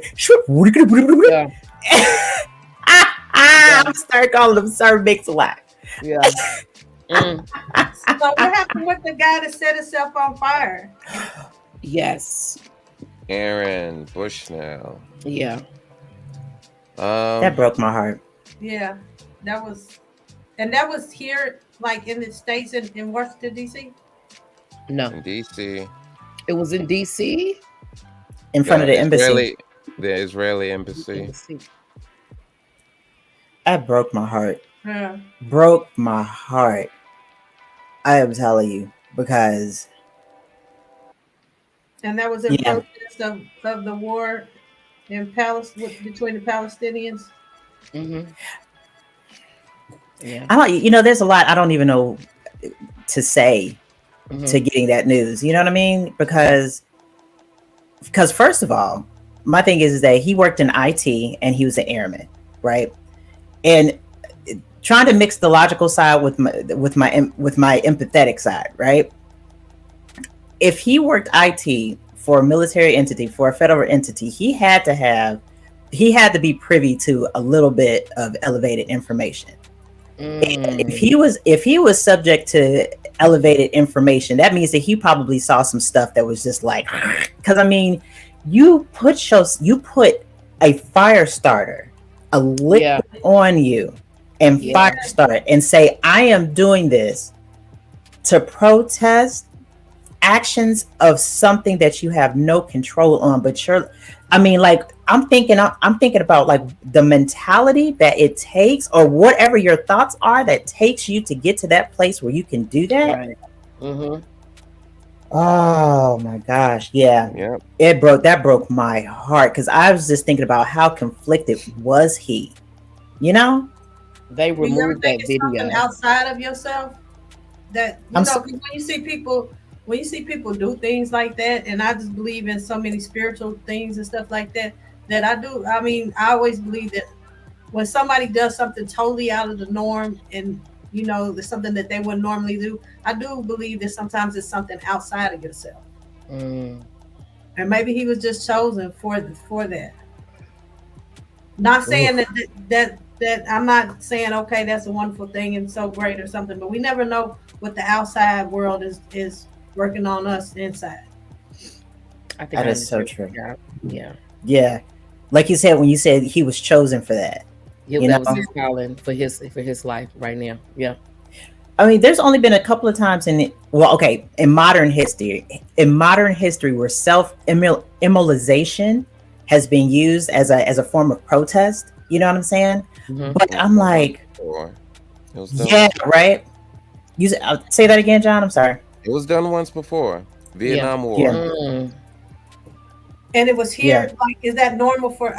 I'm start calling him Sir Mix-a-Lot. Yeah. So what happened with the guy that set himself on fire? Yes. Aaron Bushnell. Yeah. That broke my heart. Yeah, that was here, like in the States in Washington, D.C. No, in DC. It was in DC. In front of the embassy. The Israeli embassy. That broke my heart. Yeah. Broke my heart. I am telling you, because. And that was in protest of the war in Palestine between the Palestinians. Mm-hmm. Yeah. I don't. There's a lot I don't even know to say to getting that news. You know what I mean? Because first of all, my thing is that he worked in IT and he was an airman, right? And trying to mix the logical side with my empathetic side, right? If he worked IT for a military entity, for a federal entity, he had to be privy to a little bit of elevated information. And if he was subject to elevated information, that means that he probably saw some stuff that was just like, because I mean, you put a fire starter, a liquid on you, and fire start it, and say, I am doing this to protest actions of something that you have no control on. But I'm thinking about like the mentality that it takes, or whatever your thoughts are that takes you to get to that place where you can do that. Right. Mm-hmm. Oh my gosh. Yeah. That broke my heart, because I was just thinking about how conflicted was he, They removed that video. Outside of yourself, that when you see people do things like that, and I just believe in so many spiritual things and stuff like that, that I do. I mean, I always believe that when somebody does something totally out of the norm, and there's something that they wouldn't normally do, I do believe that sometimes it's something outside of yourself. And maybe he was just chosen for that. Not saying that that I'm not saying okay, that's a wonderful thing and so great or something, but we never know what the outside world is working on us inside. I think That I is so understand. true. Yeah. Yeah, like you said when you said he was chosen for that. Yeah, You that know? was his calling for his life right now. Yeah. I mean, there's only been a couple of times in modern history, where self-immolation has been used as a form of protest. You know what I'm saying? Mhm. But I'm like, Or it was done. yeah, right. Say that again, John. I'm sorry. It was done once before. Vietnam War. Yeah. Mm. And it was here. Like, is that normal for?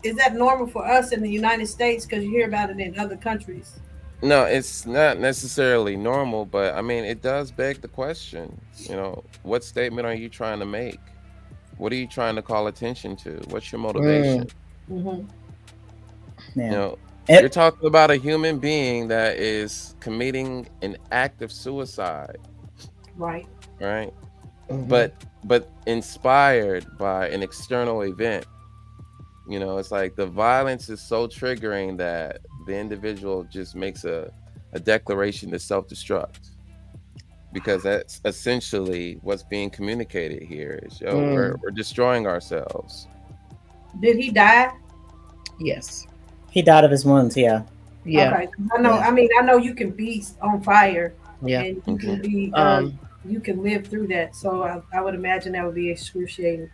Is that normal for us in the United States? Because you hear about it in other countries. No, it's not necessarily normal, but I mean, it does beg the question. You know, what statement are you trying to make? What are you trying to call attention to? What's your motivation? Mm-hmm. Yeah. You know, you're talking about a human being that is committing an act of suicide, Right. right? Mhm. But inspired by an external event. You know, it's like the violence is so triggering that the individual just makes a declaration to self-destruct, because that's essentially what's being communicated here is, we're destroying ourselves. Did he die? Yes. He died of his wounds. Yeah. Yeah. Okay. I know. Yeah. I mean, I know you can be on fire, Yeah. and you can be. You can live through that. So I would imagine that would be excruciating.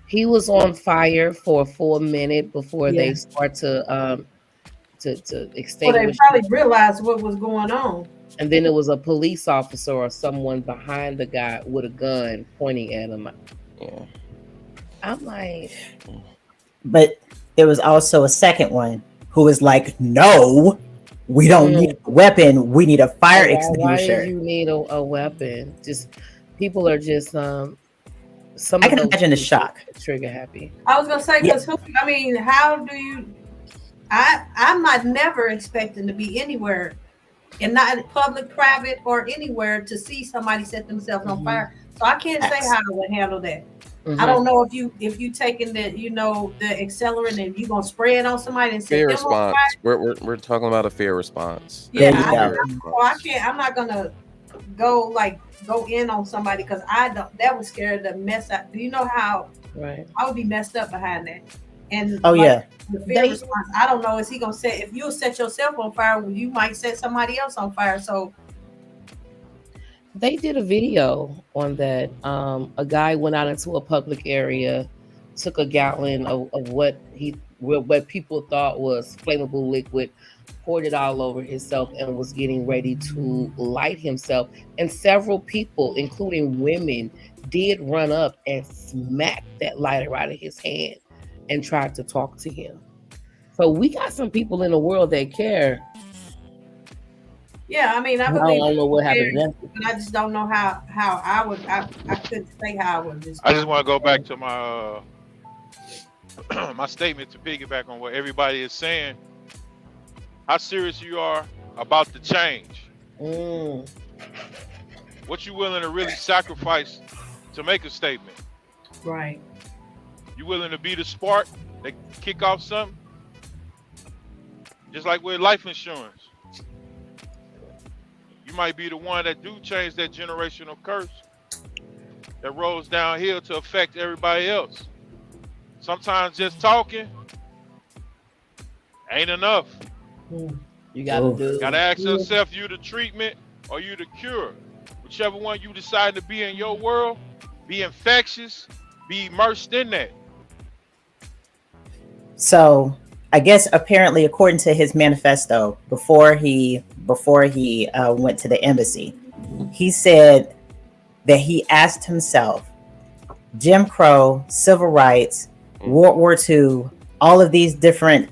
He was on fire for a full minute before they Yeah. start to Well, they extinguish. probably realized what was going on. And then it was a police officer or someone behind the guy with a gun pointing at him. Yeah. I'm like, But there was also a second one who was like, "No, we don't need a weapon. We need a fire why extinguisher." do you need a weapon? Just people are just some. I of can those imagine the people shock. are trigger happy. I was gonna say because I mean, how do you? I'm not never expecting to be anywhere, and not in public, private, or anywhere to see somebody set themselves on fire. So I can't say how I would handle that. I don't know if you taking the the accelerant and you gonna spray it on somebody and set Fear them on response. fire. We're talking about a fear response. Yeah, There you go. I can't. I'm not gonna go in on somebody because I don't. That would scare the mess out. Do you know how Right. I would be messed up behind that? And Oh yeah. the fear response. I don't know. Is he gonna set? If you'll set yourself on fire, you might set somebody else on fire. So They did a video on that. A guy went out into a public area, took a gallon of what people thought was flammable liquid, poured it all over himself, and was getting ready to light himself. And several people, including women, did run up and smack that lighter out of his hand and tried to talk to him. So we got some people in the world that care. yeah, I mean, I I believe. don't know what happened to them. But I just don't know how I would. I couldn't say how I would. I just want to go back to my my statement to piggyback on what everybody is saying. How serious you are about the change? What you willing to really sacrifice to make a statement? Right. You willing to be the spark that kick off something? Just like with life insurance. You might be the one that do change that generational curse that rolls downhill to affect everybody else. Sometimes just talking ain't enough. You gotta do. Gotta ask yourself, you the treatment or you the cure? Whichever one you decide to be in your world, be infectious, be immersed in that. So I guess apparently, according to his manifesto, before he went to the embassy, he said that he asked himself, Jim Crow, civil rights, World War II, all of these different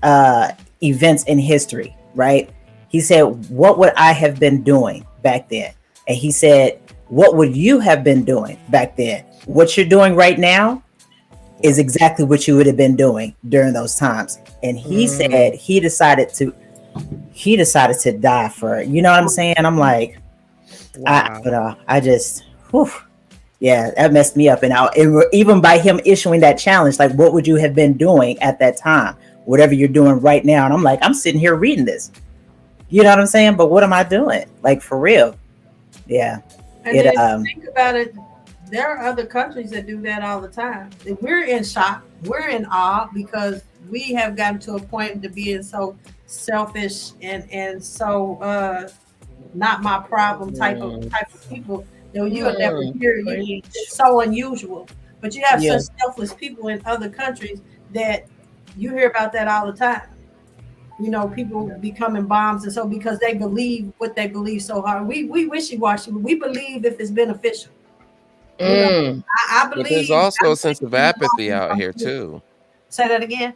events in history, right? He said, what would I have been doing back then? And he said, what would you have been doing back then? What you're doing right now is exactly what you would have been doing during those times. And he said he decided to die for it. You know what I'm saying? I'm like, Wow. I just, whew, yeah, that messed me up. And even by him issuing that challenge, like, what would you have been doing at that time? whatever you're doing right now. And I'm like, I'm sitting here reading this. You know what I'm saying? But what am I doing? Like, for real. Yeah. And then if you think about it, there are other countries that do that all the time. We're in shock. We're in awe because we have gotten to a point to being so selfish and so not my problem type of people. You know, you'll never hear it. It's so unusual. But you have such selfless people in other countries that you hear about that all the time. You know, people becoming bombs, and so because they believe what they believe so hard. We wishy-washy. We believe if it's beneficial. You know, I believe. But there's also a sense of apathy out here too. Say that again.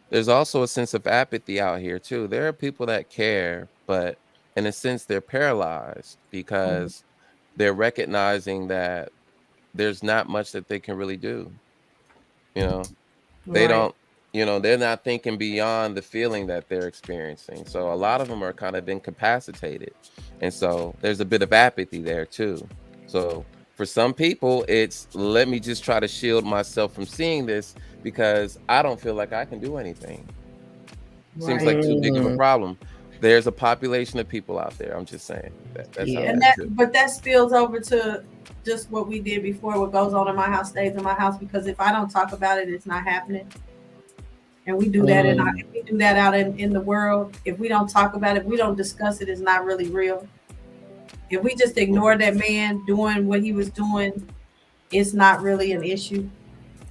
There's also a sense of apathy out here too. There are people that care, but in a sense they're paralyzed because they're recognizing that there's not much that they can really do. You know, they don't, you know, they're not thinking beyond the feeling that they're experiencing. So a lot of them are kind of incapacitated. And so there's a bit of apathy there too. So for some people, it's let me just try to shield myself from seeing this because I don't feel like I can do anything. Seems like too big of a problem. There's a population of people out there. I'm just saying that's how but that spills over to just what we did before. What goes on in my house stays in my house, because if I don't talk about it, it's not happening. And we do that we do that out in the world. If we don't talk about it, if we don't discuss it, it's not really real. If we just ignore that man doing what he was doing, it's not really an issue.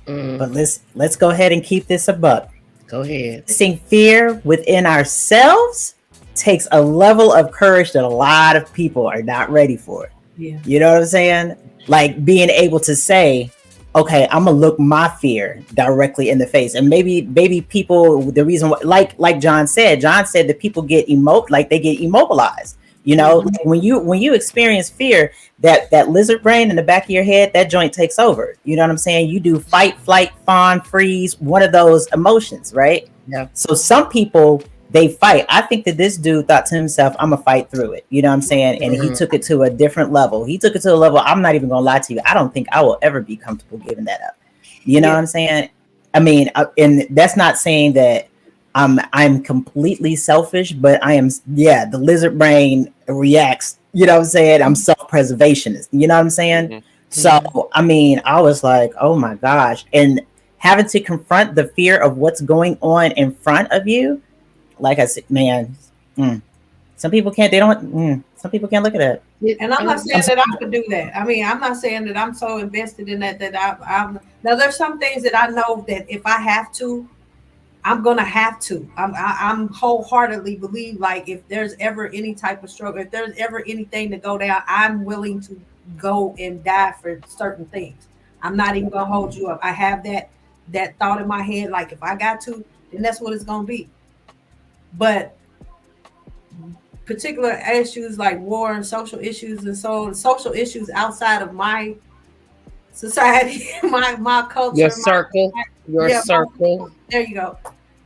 But let's go ahead and keep this a buck. Go ahead. Seeing fear within ourselves takes a level of courage that a lot of people are not ready for. Yeah. You know what I'm saying? Like being able to say, okay, I'm gonna look my fear directly in the face. And maybe people, the reason why, like John said that people get they get immobilized. You know, like when you experience fear, that lizard brain in the back of your head, that joint takes over. You know what I'm saying? You do fight, flight, fawn, freeze, one of those emotions, right? Yeah. So some people, they fight. I think that this dude thought to himself, I'm gonna fight through it. You know what I'm saying? And he took it to a different level. He took it to a level, I'm not even gonna lie to you, I don't think I will ever be comfortable giving that up. You know what I'm saying? I mean, and that's not saying that I'm completely selfish, but I am, the lizard brain reacts, you know what I'm saying? I'm self-preservationist, you know what I'm saying? So, I mean, I was like, oh my gosh. And having to confront the fear of what's going on in front of you, like I said, man, some people can't, some people can't look at that. And I'm not saying that I could do that. I mean, I'm not saying that I'm so invested in that I'm now there's some things that I know that if I have to, I'm gonna have to. I'm wholeheartedly believe, like, if there's ever any type of struggle, if there's ever anything to go down, I'm willing to go and die for certain things. I'm not even gonna hold you up. I have that thought in my head, like if I got to, then that's what it's gonna be. But particular issues like war and social issues, and so social issues outside of my society, my culture, your circle. There you go.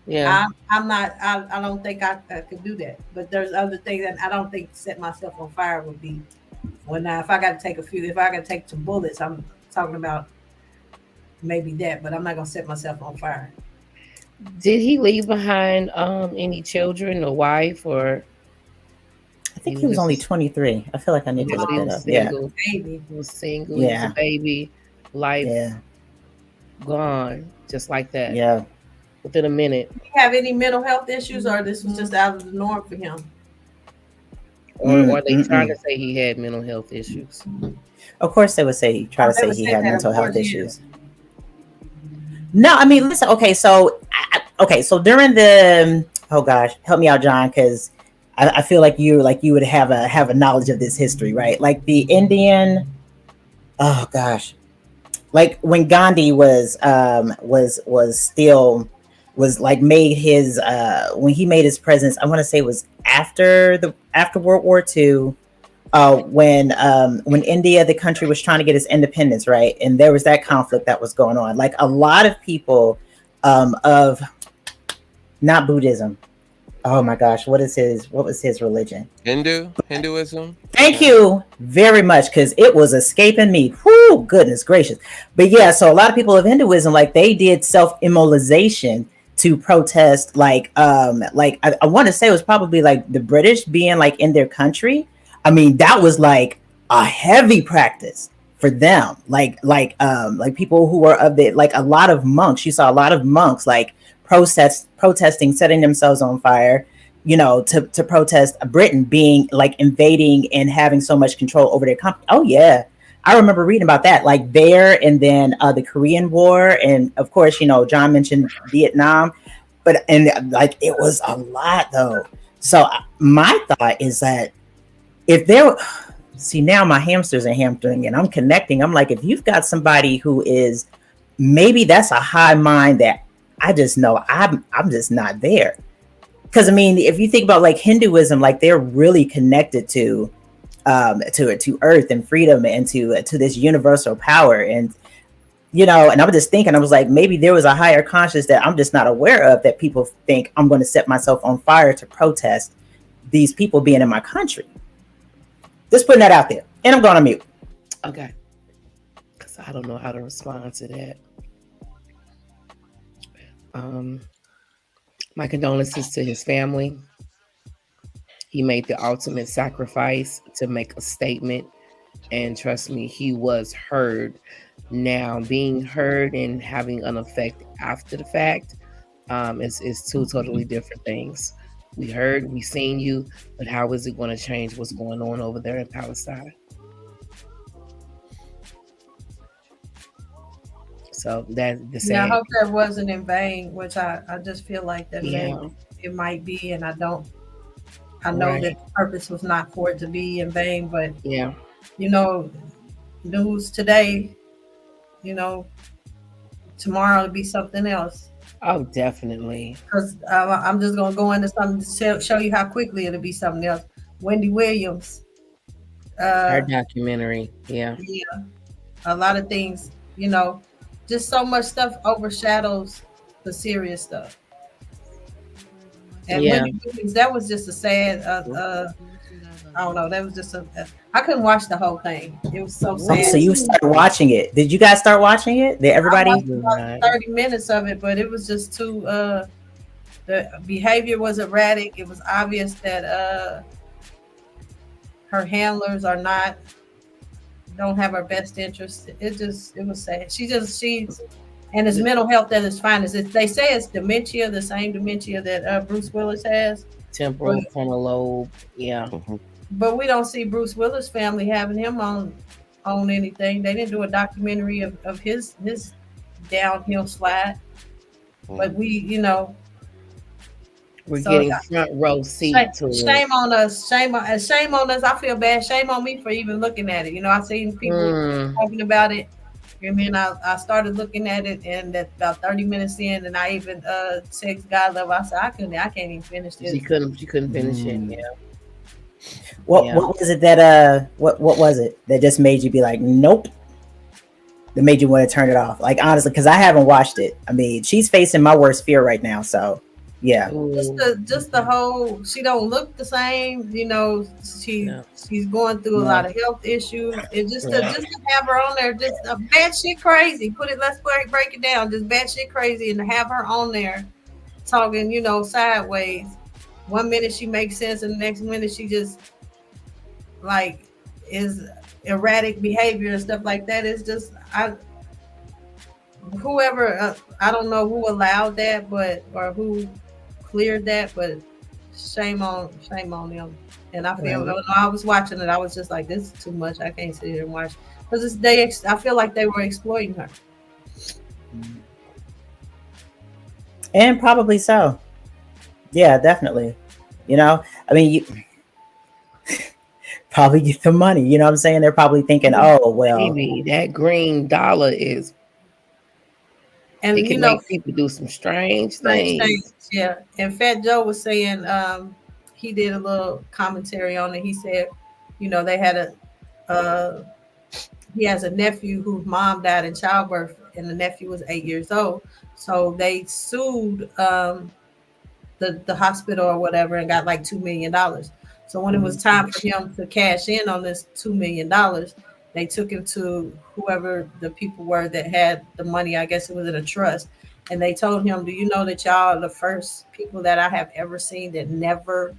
Yeah, I'm not. I don't think I could do that. But there's other things that I don't think set myself on fire would be. When if I got to take some bullets, I'm talking about maybe that. But I'm not gonna set myself on fire. Did he leave behind any children or wife or? I think he was only 23. I feel like I need to look that up. Single, baby. He was single. He was a baby. Life gone just like that. Yeah. Within a minute. Did he have any mental health issues, or this was just out of the norm for him? Or are they trying to say he had mental health issues? Of course they would say he had mental health issues. No, I mean, listen, okay, so during the help me out, John, because I feel like you would have a knowledge of this history, right? Like the Indian, like when Gandhi made his when he made his presence, I want to say it was after World War II, when India, the country, was trying to get its independence, right? And there was that conflict that was going on. Like a lot of people of not Buddhism. Oh my gosh, what was his religion? Hinduism. Thank you very much, because it was escaping me. Whoo, goodness gracious. But yeah, so a lot of people of Hinduism, like they did self-immolation to protest, like I want to say it was probably like the British being like in their country. I mean, that was like a heavy practice for them. Like people who were of the, like a lot of monks. You saw a lot of monks like protesting, setting themselves on fire, you know, to protest Britain being like invading and having so much control over their company. Oh yeah, I remember reading about that, like there, and then the Korean War, and of course, you know, John mentioned Vietnam, but and like it was a lot though. So my thought is that if there, see now my hamsters are hamstering, and I'm connecting. I'm like, if you've got somebody who is, maybe that's a high mind that I just know I'm just not there. Because I mean, if you think about like Hinduism, like they're really connected to earth and freedom and to this universal power. And you know, and I was just thinking, I was like, maybe there was a higher conscious that I'm just not aware of, that people think I'm going to set myself on fire to protest these people being in my country. Just putting that out there, and I'm going to mute. Okay, because I don't know how to respond to that. My condolences to his family. He made the ultimate sacrifice to make a statement, and trust me, he was heard. Now, being heard and having an effect after the fact is two totally different things. We heard, we seen you, but how is it going to change what's going on over there in Palestine? So that's the same. Yeah, I hope that wasn't in vain, which I just feel like that Yeah. it might be, and I know Right. that the purpose was not for it to be in vain, but Yeah. you know, news today, you know, tomorrow it'll be something else. Oh, definitely. Because I'm just gonna go into something to show you how quickly it'll be something else. Wendy Williams, Her documentary. Yeah. yeah, a lot of things, you know, just so much stuff overshadows the serious stuff. And Yeah. Wendy Williams, that was just a sad, I don't know, that was just I couldn't watch the whole thing. It was so Oh, sad. so you started watching it? Did you guys start watching it? Did everybody? I watched about 30 minutes of it, but it was just too, the behavior was erratic. It was obvious that her handlers don't have her best interest. It was sad. She's and it's mental health at its finest. They say it's dementia, the same dementia that Bruce Willis has. Temporal frontal lobe. Yeah. But we don't see Bruce Willis' family having him on anything. They didn't do a documentary of his downhill slide. But we, you know, We're so getting front row seat to it. shame on us. Shame on us. I feel bad. Shame on me for even looking at it. You know, I've seen people talking about it. And then I started looking at it, and that's about 30 minutes in, and I even text God love. I said I can't even finish this. She couldn't finish it. Yeah. What was it that what was it that just made you be like, nope? That made you want to turn it off? Like honestly, because I haven't watched it. I mean, she's facing my worst fear right now. So yeah. Just the whole, she don't look the same. You know, she's going through a lot of health issues. And just to have her on there, just bad shit crazy. Let's break it down. Just bad shit crazy, and to have her on there talking, you know, sideways. One minute she makes sense, and the next minute she just like is erratic behavior and stuff like that. It's just whoever I don't know who allowed that, or who cleared that, but shame on them. And I feel when I was watching it, I was just like, this is too much. I can't sit here and watch, because I feel like they were exploiting her. And probably so. Yeah, definitely. You know, I mean, you probably get the money. You know what I'm saying? They're probably thinking, oh, well. Maybe that green dollar is, and it can you know, make people do some strange things. Yeah. And Fat Joe was saying, he did a little commentary on it. He said, you know, they had he has a nephew whose mom died in childbirth, and the nephew was 8 years old. So they sued the hospital or whatever and got like $2 million. So when it was time for him to cash in on this $2 million, they took him to whoever the people were that had the money. I guess it was in a trust. And they told him, do you know that y'all are the first people that I have ever seen that never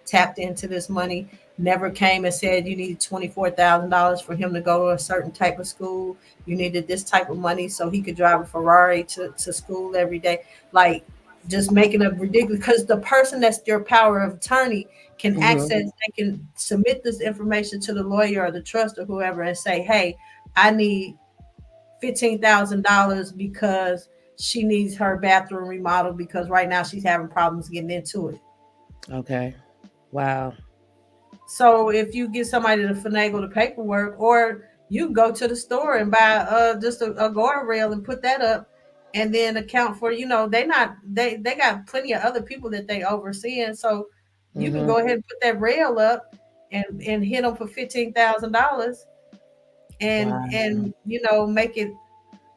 tapped into this money, never came and said you need $24,000 for him to go to a certain type of school. You needed this type of money so he could drive a Ferrari to school every day. Like, just making it ridiculous, because the person that's your power of attorney can access, they can submit this information to the lawyer or the trust or whoever and say, hey, I need $15,000 because she needs her bathroom remodeled because right now she's having problems getting into it. Okay. Wow. So if you get somebody to finagle the paperwork, or you go to the store and buy just a guardrail and put that up, and then account for, they got plenty of other people that they overseeing. So you can go ahead and put that rail up and hit them for $15,000 and make it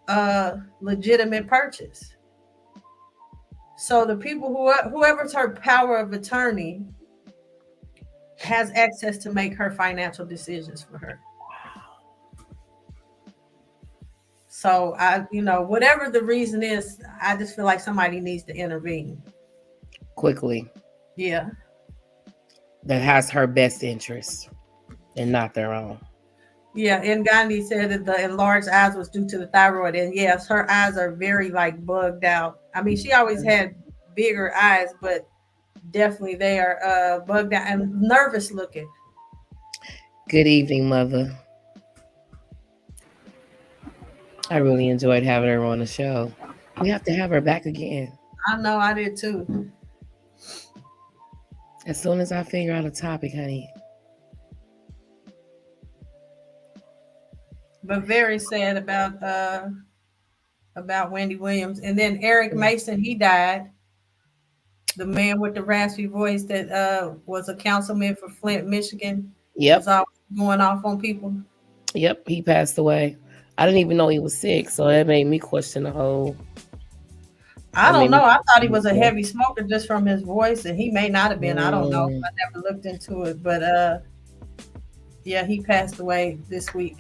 a legitimate purchase. So the people whoever's her power of attorney has access to make her financial decisions for her. So whatever the reason is, I just feel like somebody needs to intervene quickly. Yeah. That has her best interest and not their own. Yeah, and Gandhi said that the enlarged eyes was due to the thyroid, and yes, her eyes are very bugged out. I mean, she always had bigger eyes, but definitely they are bugged out and nervous looking. Good evening, Mother. I really enjoyed having her on the show. We have to have her back again. I know, I did too. As soon as I figure out a topic, honey. But very sad about Wendy Williams. And then Eric Mason, he died. The man with the raspy voice that was a councilman for Flint, Michigan. Yep. Was always going off on people. Yep, he passed away. I didn't even know he was sick, so that made me question the whole. I don't know. I thought he was a heavy smoker just from his voice, and he may not have been. I don't know. I never looked into it, but yeah, he passed away this week.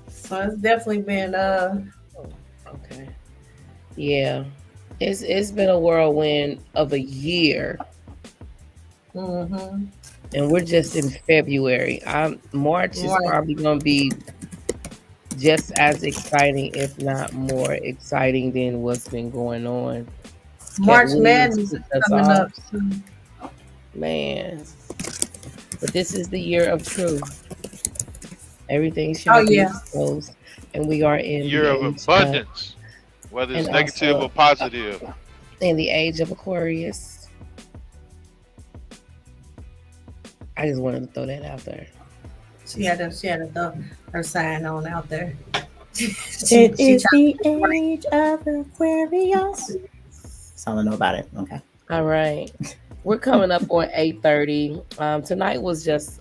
So it's definitely been okay. Yeah. It's been a whirlwind of a year. Mm-hmm. And we're just in February. March is probably going to be just as exciting, if not more exciting than what's been going on. March Madness is coming up soon. Man. But this is the year of truth. Everything shall be exposed. And we are in year of abundance, whether it's negative or positive. In the age of Aquarius. I just wanted to throw that out there. She had to throw her sign on out there. It is the age of Aquarius. That's all I know about it. Okay. All right. We're coming up on 8:30. Tonight was just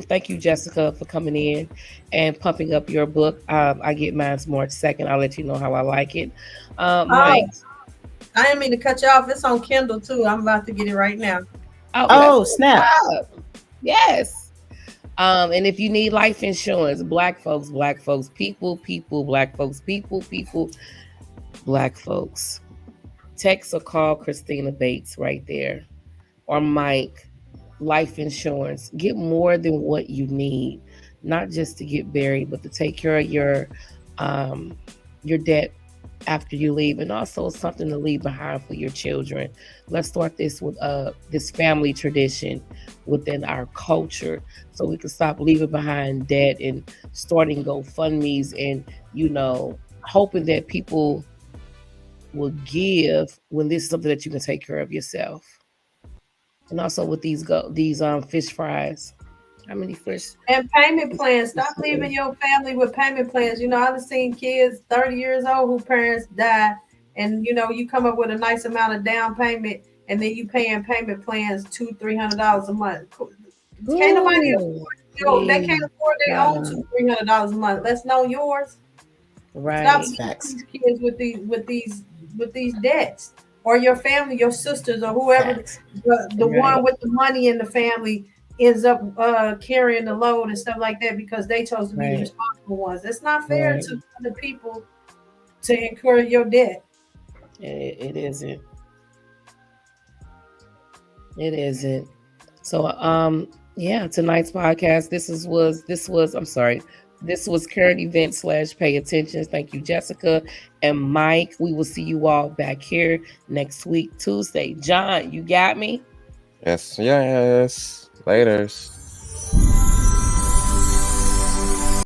thank you, Jessica, for coming in and pumping up your book. I get mine's March 2nd. I'll let you know how I like it. Mike. I didn't mean to cut you off. It's on Kindle too. I'm about to get it right now. Oh snap. Yes. And if you need life insurance, black folks, people, black folks, people, black folks, text or call Christina Bates right there, or Mike. Life insurance. Get more than what you need, not just to get buried, but to take care of your debt after you leave, and also something to leave behind for your children. Let's start this with this family tradition within our culture, so we can stop leaving behind debt and starting GoFundMe's, and hoping that people will give when this is something that you can take care of yourself. And also with these fish fries. How many fish? And payment plans. Stop leaving your family with payment plans. I've seen kids 30 years old whose parents died, and you come up with a nice amount of down payment, and then you paying payment plans $200-$300 a month. Can't nobody afford? They can't afford their own $200-$300 a month. Let's know yours. Right. Stop these kids with these debts. Or your family, your sisters, or whoever, the one with the money in the family ends up carrying the load and stuff like that because they chose to be the Right. responsible ones. It's not fair Right. to other people to incur your debt. It isn't. It isn't. So yeah, tonight's podcast. This was current event / pay attention. Thank you, Jessica and Mike. We will see you all back here next week, Tuesday. John, you got me? Yes. Laters.